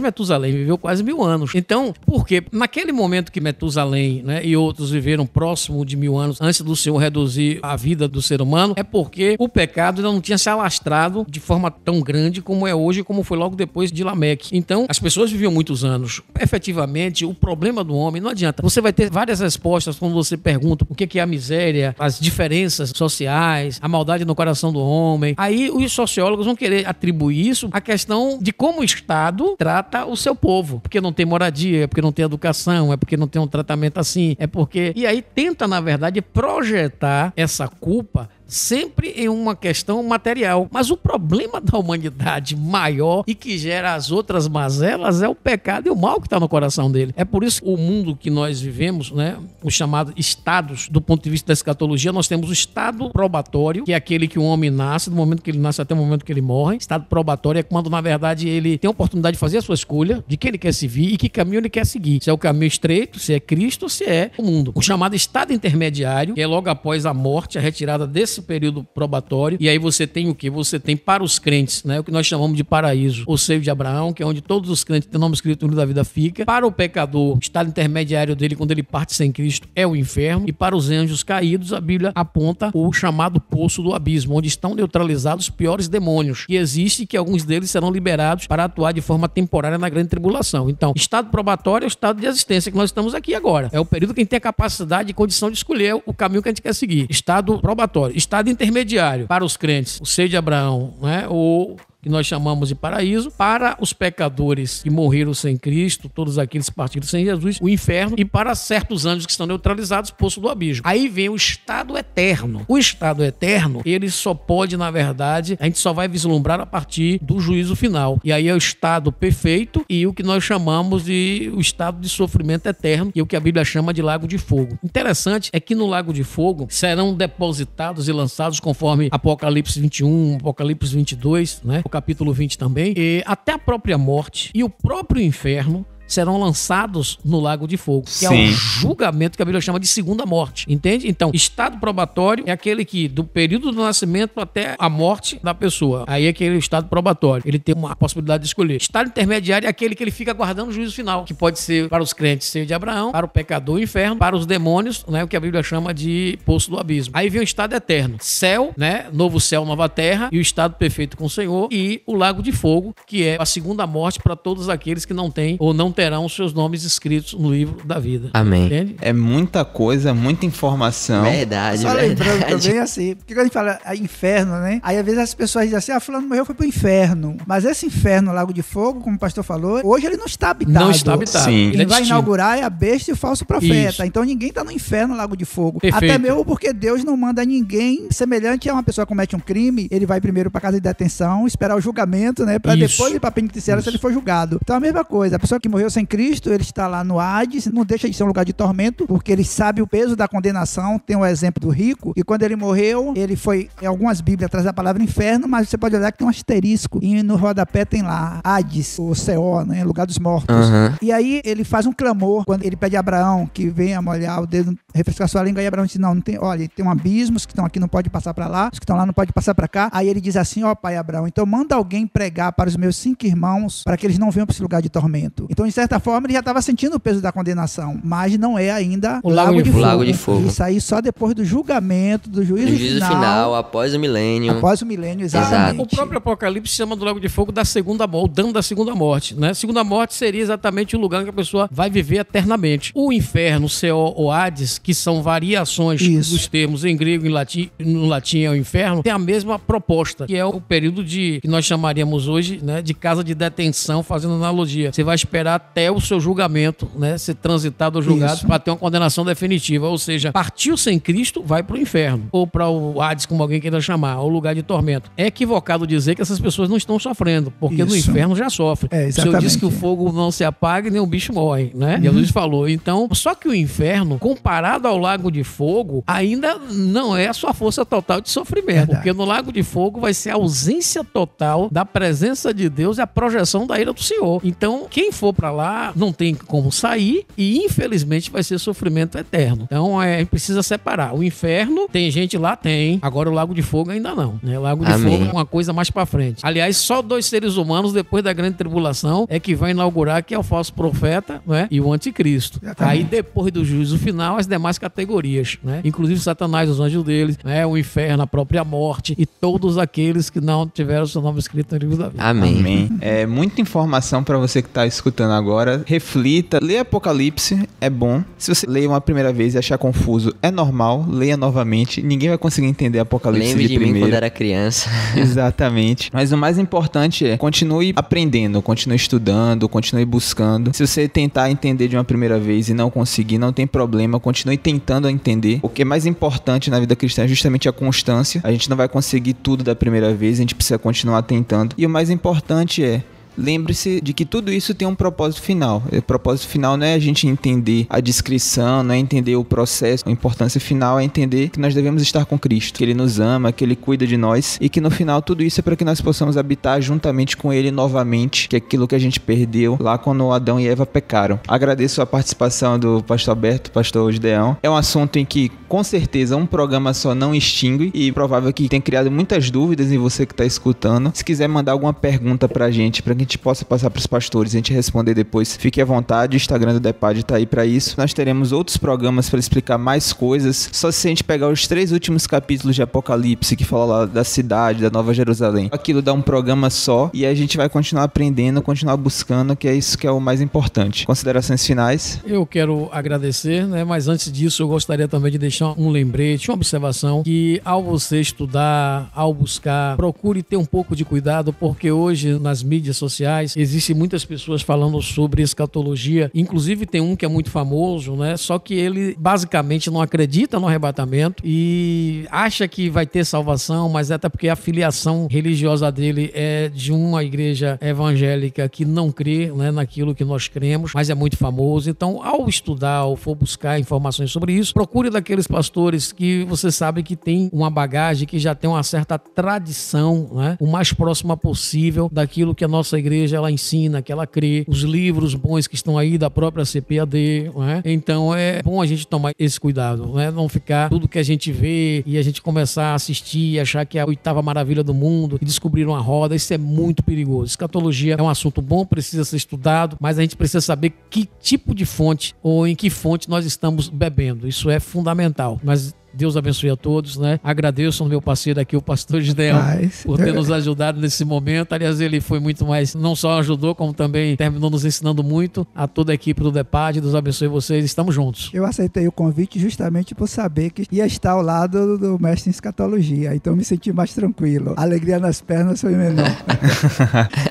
Metusalém viveu quase 1000 anos. Então, por quê? Naquele momento que Metusalém, né, e outros viveram próximo de 1000 anos antes do Senhor reduzir a vida do ser humano, é porque o pecado ainda não tinha se alastrado de forma tão grande como é hoje, como foi logo depois de Lameque. Então, as pessoas viviam muitos anos. Efetivamente, o problema do homem não adianta. Você vai ter várias respostas quando você pergunta o que é a miséria, as diferenças sociais, a maldade no coração do homem. Aí os sociólogos vão querer atribuir isso à questão de como o Estado trata o seu povo. Porque não tem moradia, é porque não tem educação, é porque não tem um tratamento assim, é porque... E aí tenta, na verdade, projetar essa culpa sempre em uma questão material. Mas o problema da humanidade maior e que gera as outras mazelas é o pecado e o mal que está no coração dele. É por isso que o mundo que nós vivemos, né, os chamados estados, do ponto de vista da escatologia, nós temos o estado probatório, que é aquele que o homem nasce, do momento que ele nasce até o momento que ele morre. Estado probatório é quando, na verdade, ele tem a oportunidade de fazer a sua escolha de que ele quer servir e que caminho ele quer seguir. Se é o caminho estreito, se é Cristo, se é o mundo. O chamado estado intermediário, que é logo após a morte, a retirada desse período probatório, e aí você tem o que? Você tem para os crentes, né, o que nós chamamos de paraíso, o seio de Abraão, que é onde todos os crentes têm nome escrito no livro da vida fica. Para o pecador, o estado intermediário dele quando ele parte sem Cristo é o inferno, e para os anjos caídos a Bíblia aponta o chamado poço do abismo, onde estão neutralizados os piores demônios, e existe que alguns deles serão liberados para atuar de forma temporária na grande tribulação. Então, estado probatório é o estado de existência que nós estamos aqui agora. É o período que a gente tem a capacidade e condição de escolher o caminho que a gente quer seguir. Estado probatório. Estado intermediário para os crentes, o seio de Abraão, né? Ou que nós chamamos de paraíso, para os pecadores que morreram sem Cristo, todos aqueles que partiram sem Jesus, o inferno, e para certos anjos que estão neutralizados, poço do abismo. Aí vem o estado eterno. O estado eterno, ele só pode, na verdade, a gente só vai vislumbrar a partir do juízo final. E aí é o estado perfeito e o que nós chamamos de o estado de sofrimento eterno, que é o que a Bíblia chama de lago de fogo. Interessante é que no lago de fogo serão depositados e lançados, conforme Apocalipse 21, Apocalipse 22, né? O capítulo 20 também, e até a própria morte e o próprio inferno serão lançados no lago de fogo, que Sim. é o julgamento que a Bíblia chama de segunda morte, entende? Então, estado probatório é aquele que, do período do nascimento até a morte da pessoa, aí é aquele estado probatório, ele tem uma possibilidade de escolher. Estado intermediário é aquele que ele fica aguardando o juízo final, que pode ser para os crentes, seio de Abraão, para o pecador, o inferno, para os demônios, né, o que a Bíblia chama de poço do abismo. Aí vem o estado eterno, céu, né, novo céu, nova terra, e o estado perfeito com o Senhor, e o lago de fogo, que é a segunda morte para todos aqueles que não têm ou não terão os seus nomes escritos no livro da vida. Amém. Entende? É muita coisa, muita informação. Verdade, só lembrando também assim, porque quando a gente fala inferno, né? Aí às vezes as pessoas dizem assim, fulano morreu, foi pro inferno. Mas esse inferno, Lago de Fogo, como o pastor falou, hoje ele não está habitado. Não está habitado. Sim. Ele vai inaugurar a besta e o falso profeta. Isso. Então ninguém tá no inferno, Lago de Fogo. Perfeito. Até mesmo porque Deus não manda ninguém semelhante a uma pessoa que comete um crime, ele vai primeiro pra casa de detenção, esperar o julgamento, né? Pra depois ir pra penitenciária se ele for julgado. Então a mesma coisa, a pessoa que morreu sem Cristo, ele está lá no Hades, não deixa de ser um lugar de tormento, porque ele sabe o peso da condenação. Tem o exemplo do rico, e quando ele morreu, ele foi, em algumas bíblias traz a palavra inferno, mas você pode olhar que tem um asterisco, e no rodapé tem lá Hades, o Seol, né, lugar dos mortos. E aí ele faz um clamor, quando ele pede a Abraão que venha molhar o dedo refrescar sua língua. Aí Abraão disse, não tem, olha, tem um abismo, os que estão aqui não podem passar para lá, os que estão lá não podem passar para cá. Aí ele diz assim, ó pai Abraão, então manda alguém pregar para os meus 5 irmãos, para que eles não venham para esse lugar de tormento. Então, de certa forma, ele já estava sentindo o peso da condenação, mas não é ainda o lago de fogo. Isso aí só depois do julgamento, do juízo final, após o milênio. Após o milênio, exatamente. Exato. O próprio Apocalipse chama do lago de fogo da segunda morte, o dano da segunda morte, né? Segunda morte seria exatamente o lugar em que a pessoa vai viver eternamente. O inferno, Seol ou Hades, que são variações dos termos em grego e latim, no latim é o inferno, tem a mesma proposta, que é o período que nós chamaríamos hoje, né, de casa de detenção, fazendo analogia. Você vai esperar até o seu julgamento, né, ser transitado ou julgado para ter uma condenação definitiva, ou seja, partiu sem Cristo, vai para o inferno, ou para o Hades, como alguém queira chamar, ou lugar de tormento. É equivocado dizer que essas pessoas não estão sofrendo, porque no inferno já sofre. O Senhor disse que o fogo não se apaga e nem o bicho morre, né? Jesus falou. Então, só que o inferno, comparado ao lago de fogo, ainda não é a sua força total de sofrimento, porque no lago de fogo vai ser a ausência total da presença de Deus e a projeção da ira do Senhor. Então, quem for para lá não tem como sair e, infelizmente, vai ser sofrimento eterno. Então, a gente precisa separar. O inferno, tem gente lá? Tem. Agora, o lago de fogo ainda não, né? O lago de fogo é uma coisa mais para frente. Aliás, só 2 seres humanos, depois da grande tribulação, é que vai inaugurar, que é o falso profeta, né? E o anticristo. Exatamente. Aí, depois do juízo final, as demais categorias, né? Inclusive Satanás, os anjos deles, né? O inferno, a própria morte e todos aqueles que não tiveram seu nome escrito no livro da vida. Amém. É muita informação para você que está escutando agora. Reflita, lê Apocalipse, é bom. Se você ler uma primeira vez e achar confuso, é normal, leia novamente. Ninguém vai conseguir entender Apocalipse Lembre de primeiro. mim quando era criança. Exatamente. Mas o mais importante é, continue aprendendo, continue estudando, continue buscando. Se você tentar entender de uma primeira vez e não conseguir, não tem problema, continue tentando entender. O que é mais importante na vida cristã é justamente a constância. A gente não vai conseguir tudo da primeira vez, a gente precisa continuar tentando. E o mais importante é, lembre-se de que tudo isso tem um propósito final. O propósito final não é a gente entender a descrição, não é entender o processo. A importância final é entender que nós devemos estar com Cristo, que Ele nos ama, que Ele cuida de nós e que no final tudo isso é para que nós possamos habitar juntamente com Ele novamente, que é aquilo que a gente perdeu lá quando Adão e Eva pecaram. Agradeço a participação do pastor Alberto, pastor Gideão. É um assunto em que, com certeza, um programa só não extingue e provável que tenha criado muitas dúvidas em você que está escutando. Se quiser mandar alguma pergunta pra gente, pra que a gente possa passar para os pastores e a gente responder depois, fique à vontade, o Instagram do DEPAD está aí para isso. Nós teremos outros programas para explicar mais coisas, só se a gente pegar os 3 últimos capítulos de Apocalipse, que fala lá da cidade, da Nova Jerusalém. Aquilo dá um programa só e a gente vai continuar aprendendo, continuar buscando, que é isso que é o mais importante. Considerações finais? Eu quero agradecer, né? Mas antes disso eu gostaria também de deixar um lembrete, uma observação, que ao você estudar, ao buscar, procure ter um pouco de cuidado, porque hoje nas mídias sociais existem muitas pessoas falando sobre escatologia, inclusive tem um que é muito famoso, né? Só que ele basicamente não acredita no arrebatamento e acha que vai ter salvação, mas é até porque a filiação religiosa dele é de uma igreja evangélica que não crê, né, naquilo que nós cremos, mas é muito famoso. Então, ao estudar ou for buscar informações sobre isso, procure daqueles pastores que você sabe que tem uma bagagem, que já tem uma certa tradição, né, o mais próxima possível daquilo que a nossa igreja ela ensina, que ela crê, os livros bons que estão aí da própria CPAD, né? Então é bom a gente tomar esse cuidado, né? Não ficar tudo que a gente vê e a gente começar a assistir e achar que é a 8ª maravilha do mundo e descobrir uma roda. Isso é muito perigoso. Escatologia é um assunto bom, precisa ser estudado, mas a gente precisa saber que tipo de fonte ou em que fonte nós estamos bebendo. Isso é fundamental. Mas Deus abençoe a todos, né? Agradeço ao meu parceiro aqui, o pastor Gideão, por ter nos ajudado nesse momento. Aliás, ele foi muito mais, não só ajudou, como também terminou nos ensinando muito. A toda a equipe do DEPAD, Deus abençoe vocês, estamos juntos. Eu aceitei o convite justamente por saber que ia estar ao lado do mestre em escatologia, então me senti mais tranquilo. A alegria nas pernas foi menor.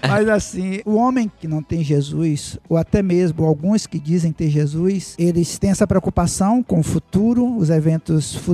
Mas assim, o homem que não tem Jesus, ou até mesmo alguns que dizem ter Jesus, eles têm essa preocupação com o futuro, os eventos futuros,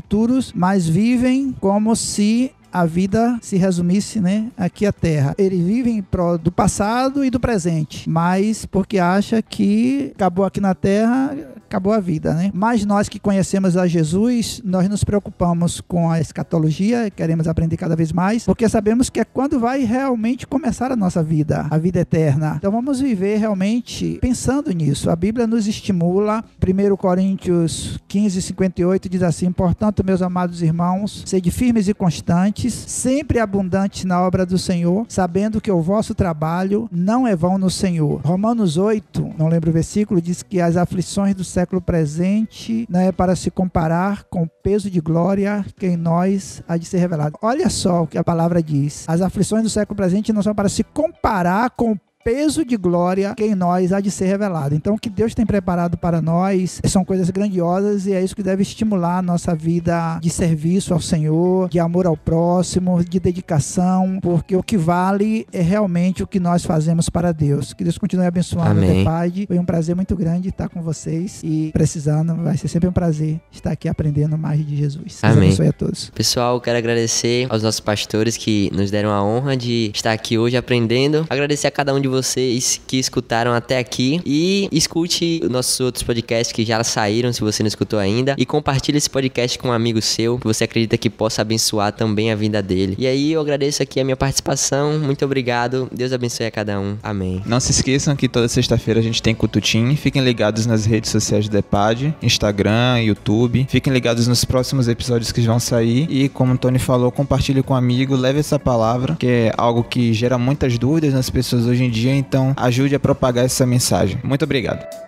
mas vivem como se a vida se resumisse, né, aqui à Terra. Ele vive em prol do passado e do presente, mas porque acha que acabou aqui na Terra, acabou a vida, né? Mas nós que conhecemos a Jesus, nós nos preocupamos com a escatologia, queremos aprender cada vez mais, porque sabemos que é quando vai realmente começar a nossa vida, a vida eterna. Então vamos viver realmente pensando nisso. A Bíblia nos estimula. 1 Coríntios 15:58 diz assim: portanto, meus amados irmãos, sede firmes e constantes, sempre abundantes na obra do Senhor, sabendo que o vosso trabalho não é vão no Senhor. Romanos 8, não lembro o versículo, diz que as aflições do século presente não é para se comparar com o peso de glória que em nós há de ser revelado. Olha só o que a palavra diz. As aflições do século presente não são para se comparar com o peso de glória que em nós há de ser revelado. Então, o que Deus tem preparado para nós são coisas grandiosas e é isso que deve estimular a nossa vida de serviço ao Senhor, de amor ao próximo, de dedicação, porque o que vale é realmente o que nós fazemos para Deus. Que Deus continue abençoando o DEPAD. Foi um prazer muito grande estar com vocês e precisando, vai ser sempre um prazer estar aqui aprendendo mais de Jesus. Deus abençoe a todos. Pessoal, quero agradecer aos nossos pastores que nos deram a honra de estar aqui hoje aprendendo. Agradecer a cada um de vocês que escutaram até aqui e escute os nossos outros podcasts que já saíram, se você não escutou ainda, e compartilhe esse podcast com um amigo seu que você acredita que possa abençoar também a vida dele. E aí eu agradeço aqui a minha participação, muito obrigado, Deus abençoe a cada um, amém. Não se esqueçam que toda sexta-feira a gente tem Culto Teen. Fiquem ligados nas redes sociais do DEPAD, Instagram, YouTube, fiquem ligados nos próximos episódios que vão sair e, como o Tony falou, compartilhe com um amigo, leve essa palavra, que é algo que gera muitas dúvidas nas pessoas hoje em dia. Então ajude a propagar essa mensagem. Muito obrigado.